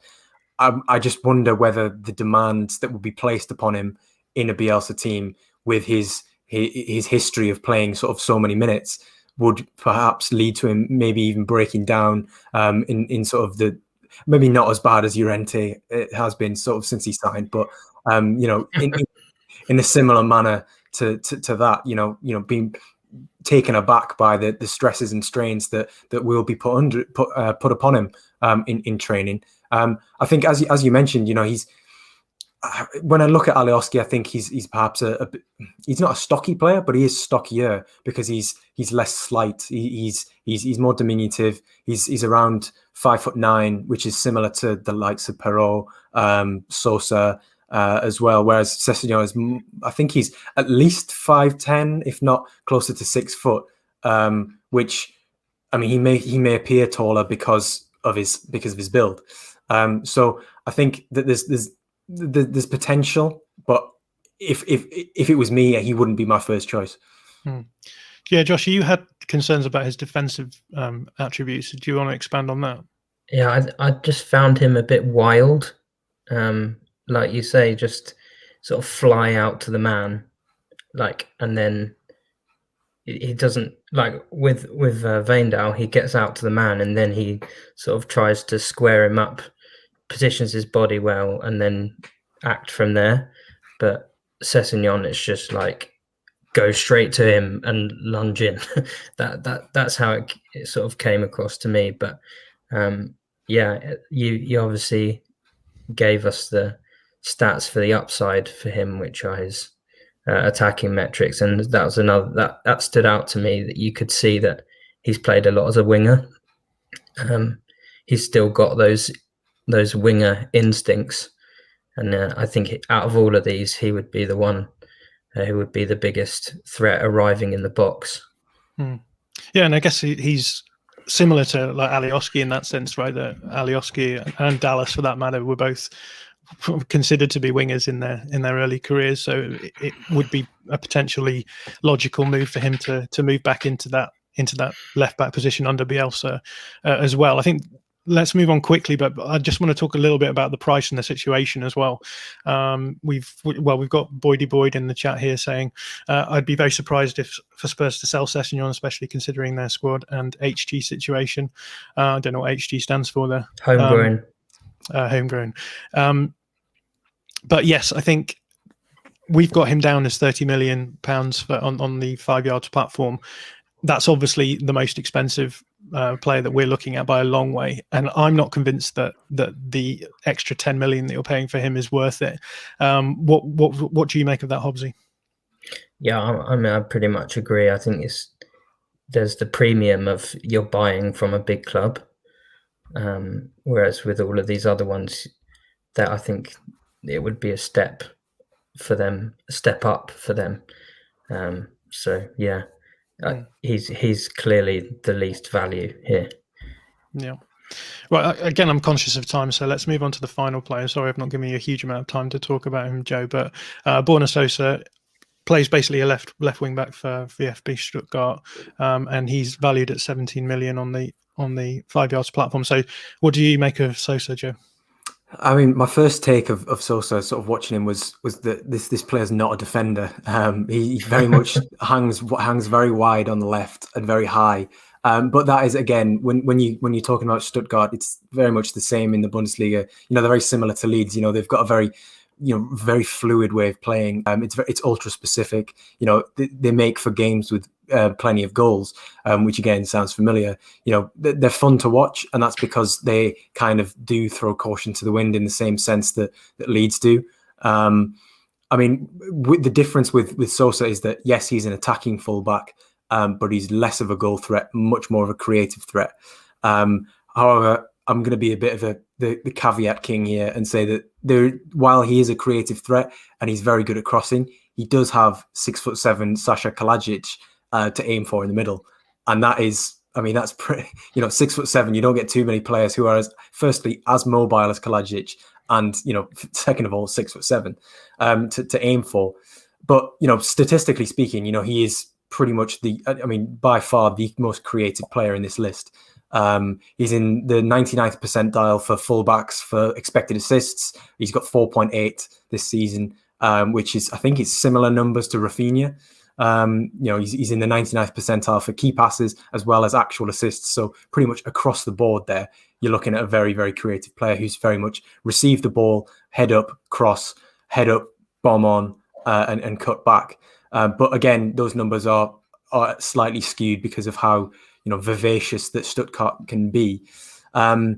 I just wonder whether the demands that would be placed upon him in a Bielsa team with his history of playing sort of so many minutes would perhaps lead to him maybe even breaking down in sort of the, maybe not as bad as Llorente it has been sort of since he signed, but you know, in a similar manner to that, you know, being taken aback by the stresses and strains that will be put upon him in training. I think as you mentioned, you know, when I look at Alioski, I think he's perhaps he's not a stocky player, but he is stockier because he's less slight. He's more diminutive. He's around 5'9", which is similar to the likes of Perrault, Sosa as well. Whereas Sessegnon is, I think he's at least 5'10", if not closer to 6 foot. Which, I mean, he may appear taller because of his build. So I think that there's potential, but if it was me, he wouldn't be my first choice. Yeah, Josh, you had concerns about his defensive attributes. Do you want to expand on that? Yeah, I just found him a bit wild. Like you say, just sort of fly out to the man, and then he doesn't, like with Wijndal, he gets out to the man and then he sort of tries to square him up, positions his body well, and then act from there. But Sessegnon, it's just like go straight to him and lunge in. That's how it sort of came across to me. But yeah, you obviously gave us the stats for the upside for him, which are his attacking metrics, and that was another that stood out to me, that you could see that he's played a lot as a winger. He's still got those winger instincts, and I think out of all of these, he would be the one who would be the biggest threat arriving in the box. Yeah, and I guess he's similar to like Alioski in that sense, right? That Alioski and Dallas, for that matter, were both considered to be wingers in their early careers. So it would be a potentially logical move for him to move back into that left back position under Bielsa as well. I think let's move on quickly, but I just want to talk a little bit about the price and the situation as well. We've got Boydie Boyd in the chat here saying, I'd be very surprised if for Spurs to sell Sessegnon, especially considering their squad and HG situation. I don't know what HG stands for there. Homegrown. Homegrown. But yes, I think we've got him down as £30 million on the 5 Yards platform. That's obviously the most expensive player that we're looking at by a long way, and I'm not convinced that the extra 10 million that you're paying for him is worth it. What do you make of that, Hobbsy? Yeah, I mean, I pretty much agree. I think there's the premium of you're buying from a big club, whereas with all of these other ones, that I think it would be a step up for them. So yeah. He's clearly the least value here. Yeah. Well, again, I'm conscious of time, so let's move on to the final player. Sorry, I've not given you a huge amount of time to talk about him, Joe, but Borna Sosa plays basically a left wing back for VfB Stuttgart, and he's valued at 17 million on the 5 Yards platform. So what do you make of Sosa, Joe? I mean, my first take of Sosa, sort of watching him, was that this player's not a defender. He very much hangs very wide on the left and very high. But that is, again, when you're talking about Stuttgart, it's very much the same in the Bundesliga. You know, they're very similar to Leeds. You know, they've got a very very fluid way of playing. It's ultra specific. They make for games with plenty of goals, which again sounds familiar. They're fun to watch, and that's because they kind of do throw caution to the wind in the same sense that Leeds do. The difference with Sosa is that, yes, he's an attacking fullback, but he's less of a goal threat, much more of a creative threat. However, I'm going to be a bit of the caveat king here and say that while he is a creative threat and he's very good at crossing, he does have 6'7" Sasha Kalajic to aim for in the middle. And that's pretty, 6'7", you don't get too many players who are firstly as mobile as Kalajic and, second of all, 6'7" to aim for. But, statistically speaking, he is pretty much by far the most creative player in this list. He's in the 99th percentile for fullbacks for expected assists. He's got 4.8 this season, which is, I think, it's similar numbers to Rafinha. He's in the 99th percentile for key passes as well as actual assists. So pretty much across the board there, you're looking at a very, very creative player who's very much received the ball, head up, cross, head up, bomb on, and cut back. But again, those numbers are slightly skewed because of how vivacious that Stuttgart can be. Similar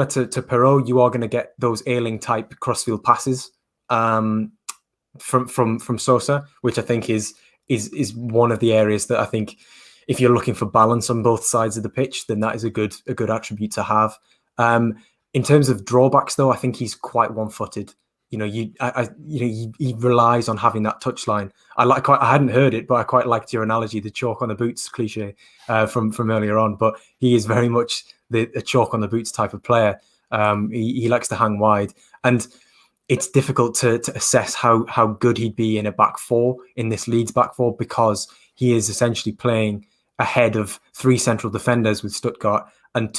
to Perrault, you are going to get those Ayling type crossfield passes from Sosa, which I think is one of the areas that I think, if you're looking for balance on both sides of the pitch, then that is a good attribute to have. In terms of drawbacks, though, I think he's quite one-footed. He relies on having that touchline. I hadn't heard it, but I quite liked your analogy, the chalk on the boots cliche from earlier on. But he is very much a chalk on the boots type of player. He likes to hang wide, and it's difficult to assess how good he'd be in a back four, in this Leeds back four, because he is essentially playing ahead of three central defenders with Stuttgart and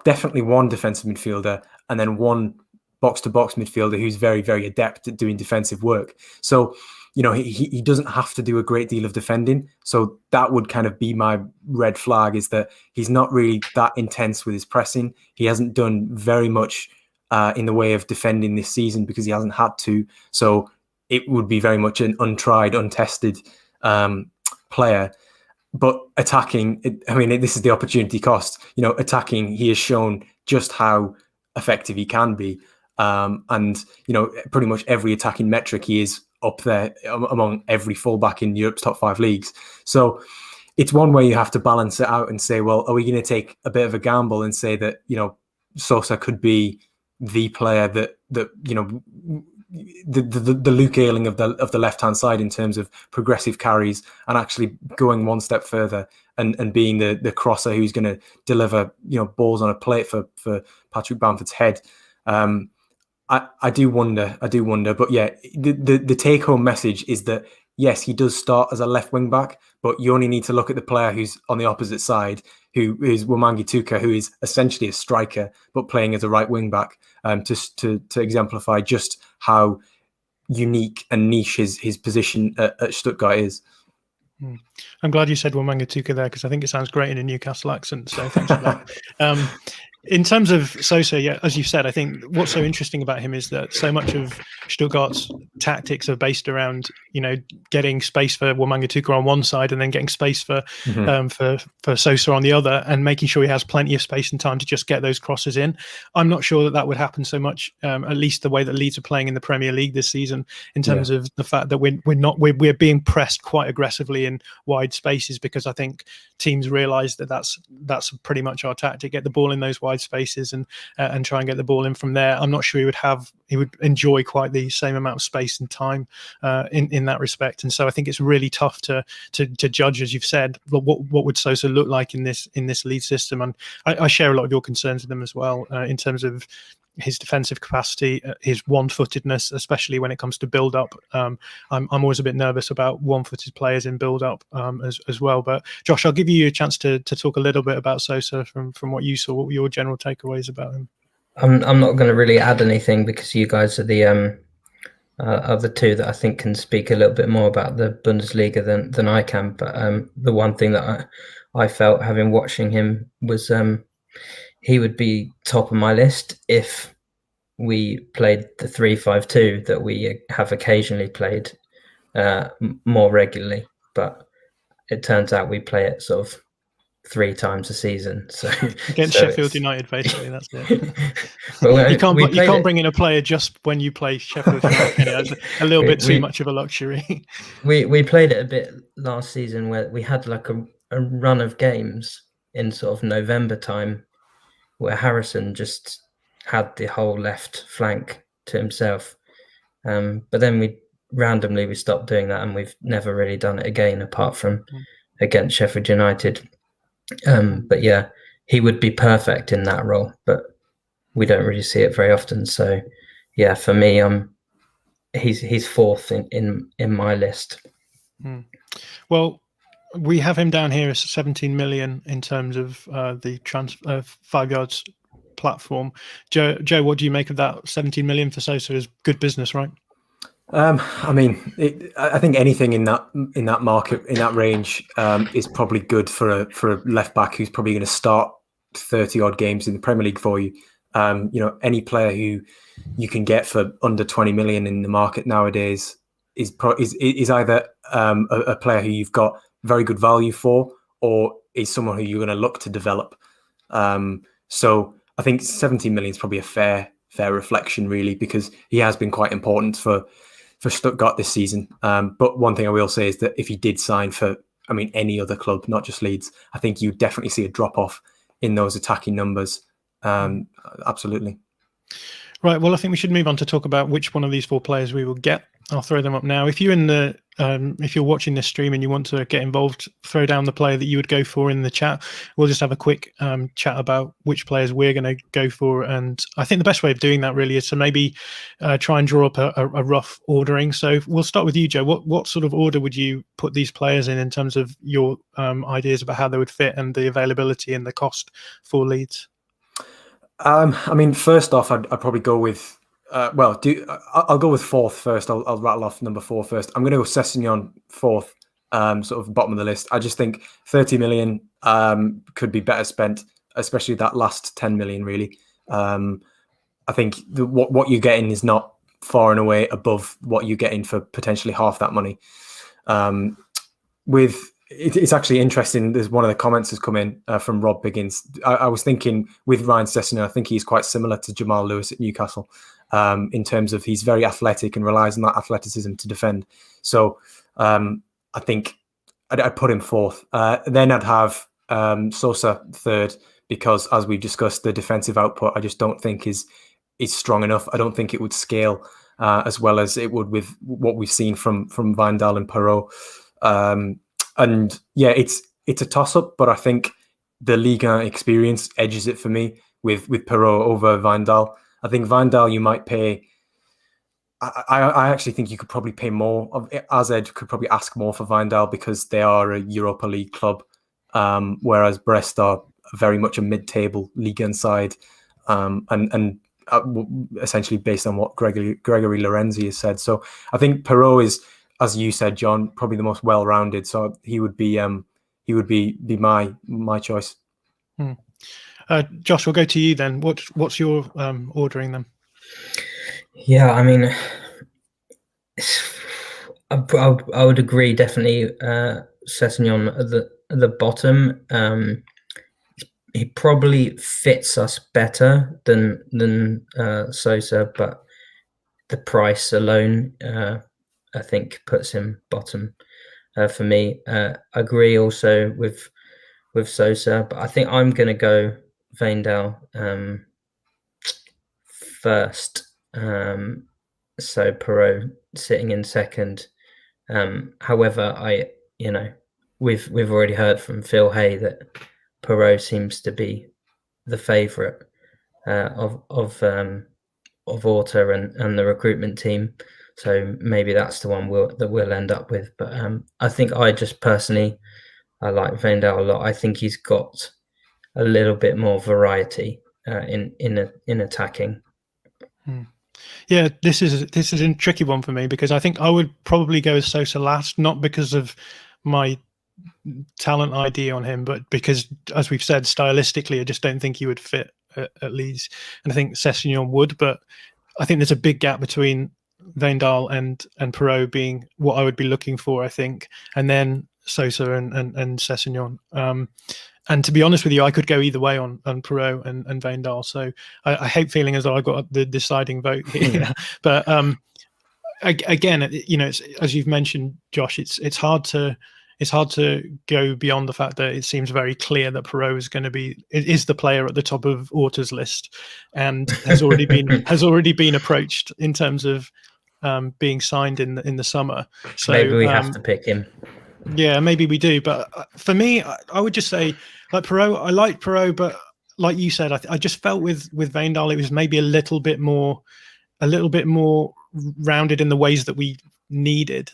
definitely one defensive midfielder and then one box-to-box midfielder who's very, very adept at doing defensive work. So, he doesn't have to do a great deal of defending. So that would kind of be my red flag, is that he's not really that intense with his pressing. He hasn't done very much in the way of defending this season because he hasn't had to. So it would be very much an untried, untested player. But attacking, this is the opportunity cost. Attacking, he has shown just how effective he can be. Pretty much every attacking metric, he is up there among every fullback in Europe's top 5 leagues. So it's one way you have to balance it out and say, well, are we going to take a bit of a gamble and say that, Sosa could be the player that the Luke Ayling of the left-hand side in terms of progressive carries, and actually going one step further and being the crosser who's going to deliver, balls on a plate for Patrick Bamford's head. I do wonder, but yeah, the take-home message is that, yes, he does start as a left wing back, but you only need to look at the player who's on the opposite side, who is Womanga Tuka, who is essentially a striker, but playing as a right wing back, to exemplify just how unique and niche his position at Stuttgart is. I'm glad you said Womanga Tuka there, because I think it sounds great in a Newcastle accent. So thanks for that. In terms of Sosa, yeah, as you said, I think what's so interesting about him is that so much of Stuttgart's tactics are based around, getting space for Womanga Tuka on one side and then getting space for Sosa on the other, and making sure he has plenty of space and time to just get those crosses in. I'm not sure that would happen so much, at least the way that Leeds are playing in the Premier League this season, in terms of the fact that we're being pressed quite aggressively in wide spaces, because I think teams realise that that's pretty much our tactic: get the ball in those wide spaces and try and get the ball in from there. I'm not sure he would enjoy quite the same amount of space and time in that respect. And so I think it's really tough to judge, as you've said, what would Sosa look like in this lead system. And I share a lot of your concerns with them as well, in terms of his defensive capacity, his one-footedness, especially when it comes to build-up. I'm always a bit nervous about one-footed players in build-up as well. But Josh, I'll give you a chance to talk a little bit about Sosa from what you saw. What were your general takeaways about him? I'm not going to really add anything, because you guys are the two that I think can speak a little bit more about the Bundesliga than I can. But the one thing that I felt, having watching him, was he would be top of my list if we played the 3-5-2 that we have occasionally played more regularly, but it turns out we play it sort of 3 times a season. So against Sheffield United, basically, that's it. Well, you can't bring in a player just when you play Sheffield United. It's a little bit too much of a luxury. We played it a bit last season where we had like a run of games in sort of November time where Harrison just had the whole left flank to himself. But then we stopped doing that, and we've never really done it again apart from against Sheffield United. But yeah, he would be perfect in that role, but we don't really see it very often. So yeah, for me, he's fourth in my list. Well, we have him down here as 17 million in terms of the 5 yards platform. Joe, what do you make of that? 17 million for Sosa is good business, right? I mean, I think anything in that market, in that range, is probably good for a left back who's probably going to start 30 odd games in the Premier League for you. Any player who you can get for under 20 million in the market nowadays is either a player who you've got very good value for, or is someone who you're going to look to develop. So I think 17 million is probably a fair reflection, really, because he has been quite important for Stuttgart this season. But one thing I will say is that if he did sign for, any other club, not just Leeds, I think you definitely see a drop off in those attacking numbers. Absolutely. Right. Well, I think we should move on to talk about which one of these 4 players we will get. I'll throw them up now. If you're watching this stream and you want to get involved, throw down the player that you would go for in the chat. We'll just have a quick chat about which players we're going to go for. And I think the best way of doing that really is to maybe try and draw up a rough ordering. So we'll start with you, Joe. What sort of order would you put these players in terms of your ideas about how they would fit and the availability and the cost for Leeds? First off, I'd probably go with. I'll go with 4th first. I'll rattle off number 4 first. I'm going to go Sessegnon 4th, sort of bottom of the list. I just think 30 million could be better spent, especially that last 10 million. Really, I think what you're getting is not far and away above what you're getting for potentially half that money. It's actually interesting. There's one of the comments has come in from Rob Biggins. I was thinking with Ryan Sessegnon, I think he's quite similar to Jamal Lewis at Newcastle in terms of he's very athletic and relies on that athleticism to defend. So I think I'd put him 4th. Then I'd have Sosa 3rd because, as we've discussed, the defensive output I just don't think is strong enough. I don't think it would scale as well as it would with what we've seen from Wijndal and Perrault. And yeah, it's a toss-up, but I think the Liga experience edges it for me with Perrault over Wijndal. I think Wijndal you might pay. I actually think you could probably pay more. AZ could probably ask more for Wijndal because they are a Europa League club, whereas Brest are very much a mid-table Liga side, and essentially based on what Gregory Lorenzi has said. So I think Perrault is, as you said, John, probably the most well-rounded. So he would be my choice. Josh, we'll go to you then. What's your ordering them? Yeah, I would agree. Definitely, Sessegnon at the bottom. He probably fits us better than Sosa, but the price alone, I think, puts him bottom for me. I agree also with Sosa, but I think I'm going to go Wijndal first. So Perrault sitting in second. However, we've already heard from Phil Hay that Perrault seems to be the favourite of Orta and the recruitment team. So maybe that's the one we'll end up with. But I think I just personally I like Wijndal a lot. I think he's got a little bit more variety in attacking. Yeah, this is a tricky one for me because I think I would probably go with Sosa last, not because of my talent ID on him, but because, as we've said, stylistically, I just don't think he would fit at Leeds. And I think Sessegnon would, but I think there's a big gap between Wijndal and Perrault being what I would be looking for, I think, and then Sosa and Sessegnon. And to be honest with you, I could go either way on Perrault and Wijndal. So I hate feeling as though I got the deciding vote here. But again, it's, as you've mentioned, Josh, it's hard to go beyond the fact that it seems very clear that Perrault is the player at the top of Orta's list, and has already been approached in terms of being signed in the summer. So maybe we have to pick him. Yeah, maybe we do. But for me, I would just say, like Perrault, I like Perrault, but like you said, I just felt with Wijndal, it was maybe a little bit more rounded in the ways that we needed.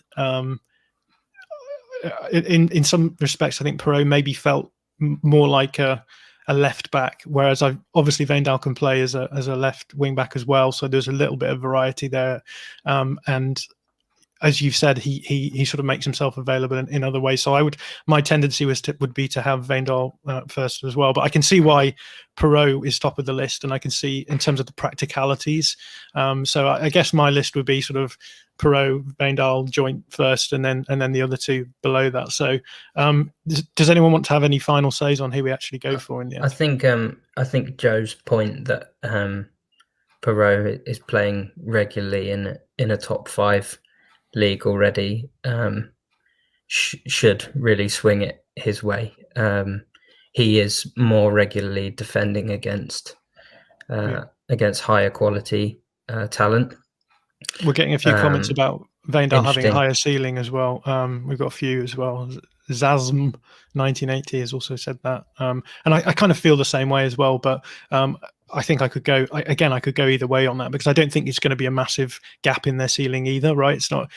In some respects, I think Perrault maybe felt more like a left back, whereas obviously Wijndal can play as a left wing back as well. So there's a little bit of variety there, and as you've said, he sort of makes himself available in other ways. So my tendency would be to have Wijndal first as well. But I can see why Perrault is top of the list, and I can see in terms of the practicalities. So I guess my list would be sort of Perrault, Wijndal joint first, and then the other two below that. So does anyone want to have any final says on who we actually go for in the end? I think Joe's point that Perrault is playing regularly in a top 5 league already should really swing it his way. He is more regularly defending against higher quality talent. We're getting a few comments about Wijndal having a higher ceiling as well. We've got a few as well. Zasm 1980 has also said that, and I kind of feel the same way as well. But I think I could go either way on that, because I don't think it's going to be a massive gap in their ceiling either, right? It's not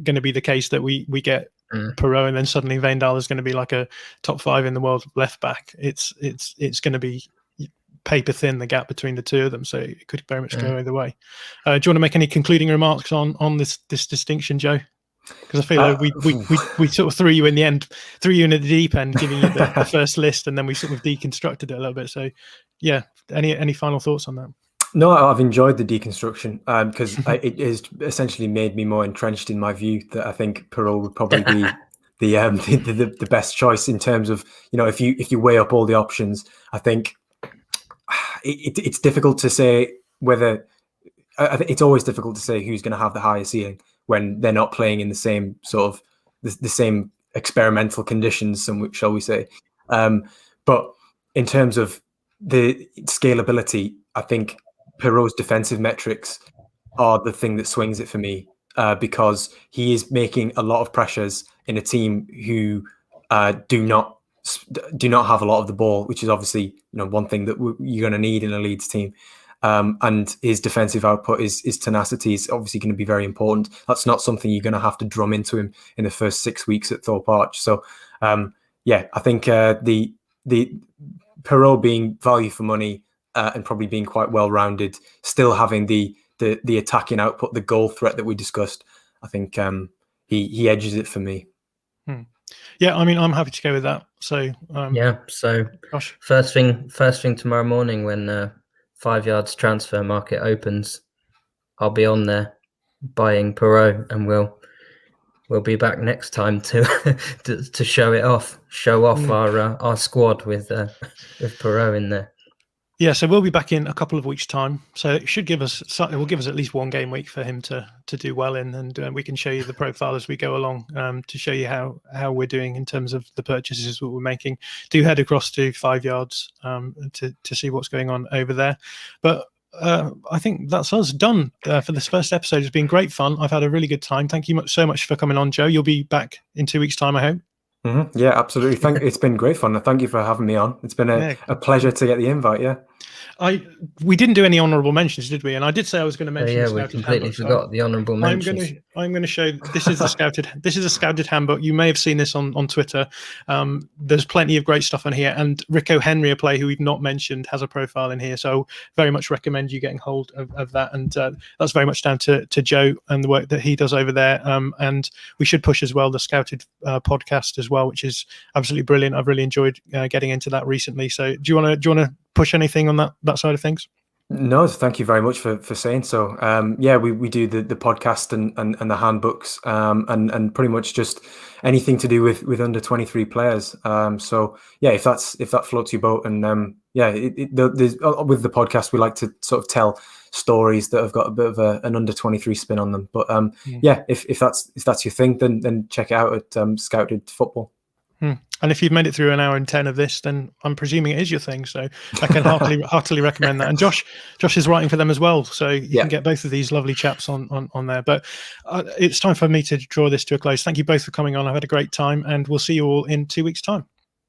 going to be the case that we get Perrault and then suddenly Wijndal is going to be like a top 5 in the world left back. It's going to be paper thin, the gap between the two of them, so it could very much go either way. Do you want to make any concluding remarks on this distinction, Joe? Because I feel like we sort of threw you in the deep end, giving you the first list, and then we sort of deconstructed it a little bit. So yeah, any final thoughts on that? No, I've enjoyed the deconstruction because it has essentially made me more entrenched in my view that I think Perrault would probably be the best choice in terms of, if you weigh up all the options. I think it's difficult to say whether. I think it's always difficult to say who's going to have the higher ceiling when they're not playing in the same sort of the same experimental conditions, shall we say. But in terms of the scalability, I think Perrault's defensive metrics are the thing that swings it for me, because he is making a lot of pressures in a team who do not have a lot of the ball, which is obviously one thing that you're going to need in a Leeds team. And his defensive output, his tenacity is obviously going to be very important. That's not something you're going to have to drum into him in the first 6 weeks at Thorpe Arch. So, I think the Perrault being value for money and probably being quite well rounded, still having the attacking output, the goal threat that we discussed, I think he edges it for me. Yeah, I mean, I'm happy to go with that. So So gosh. first thing tomorrow morning when 5 Yards transfer market opens, I'll be on there buying Perrault, and we'll be back next time to show off our squad with Perrault in there. Yeah, so we'll be back in a couple of weeks' time. So it will give us at least one game week for him to do well in, and we can show you the profile as we go along to show you how we're doing in terms of the purchases that we're making. Do head across to 5 Yards to see what's going on over there. But I think that's us done for this first episode. It's been great fun. I've had a really good time. Thank you so much for coming on, Joe. You'll be back in 2 weeks' time, I hope. Mm-hmm. Yeah, absolutely. It's been great fun. Thank you for having me on. It's been a pleasure to get the invite. Yeah. We didn't do any honourable mentions, did we? And I did say I was going to mention. We completely forgot the honourable mentions. I'm going to show. This is the scouted. This is a scouted handbook. You may have seen this on Twitter. There's plenty of great stuff on here. And Rico Henry, a player who we've not mentioned, has a profile in here. So very much recommend you getting hold of that. And that's very much down to Joe and the work that he does over there. And we should push as well the Scouted podcast as well, which is absolutely brilliant. I've really enjoyed getting into that recently. So do you want to push anything on that side of things? No, thank you very much for saying so. Yeah, we do the podcast and the handbooks, and pretty much just anything to do with under 23 players. So yeah, if that floats your boat, and yeah, with the podcast, we like to sort of tell stories that have got a bit of an under 23 spin on them. But yeah, if that's your thing, then check it out at Scouted Football. And if you've made it through an hour and 10 of this, then I'm presuming it is your thing. So I can heartily recommend that. And Josh is writing for them as well. So you can get both of these lovely chaps on there. But it's time for me to draw this to a close. Thank you both for coming on. I've had a great time, and we'll see you all in 2 weeks' time.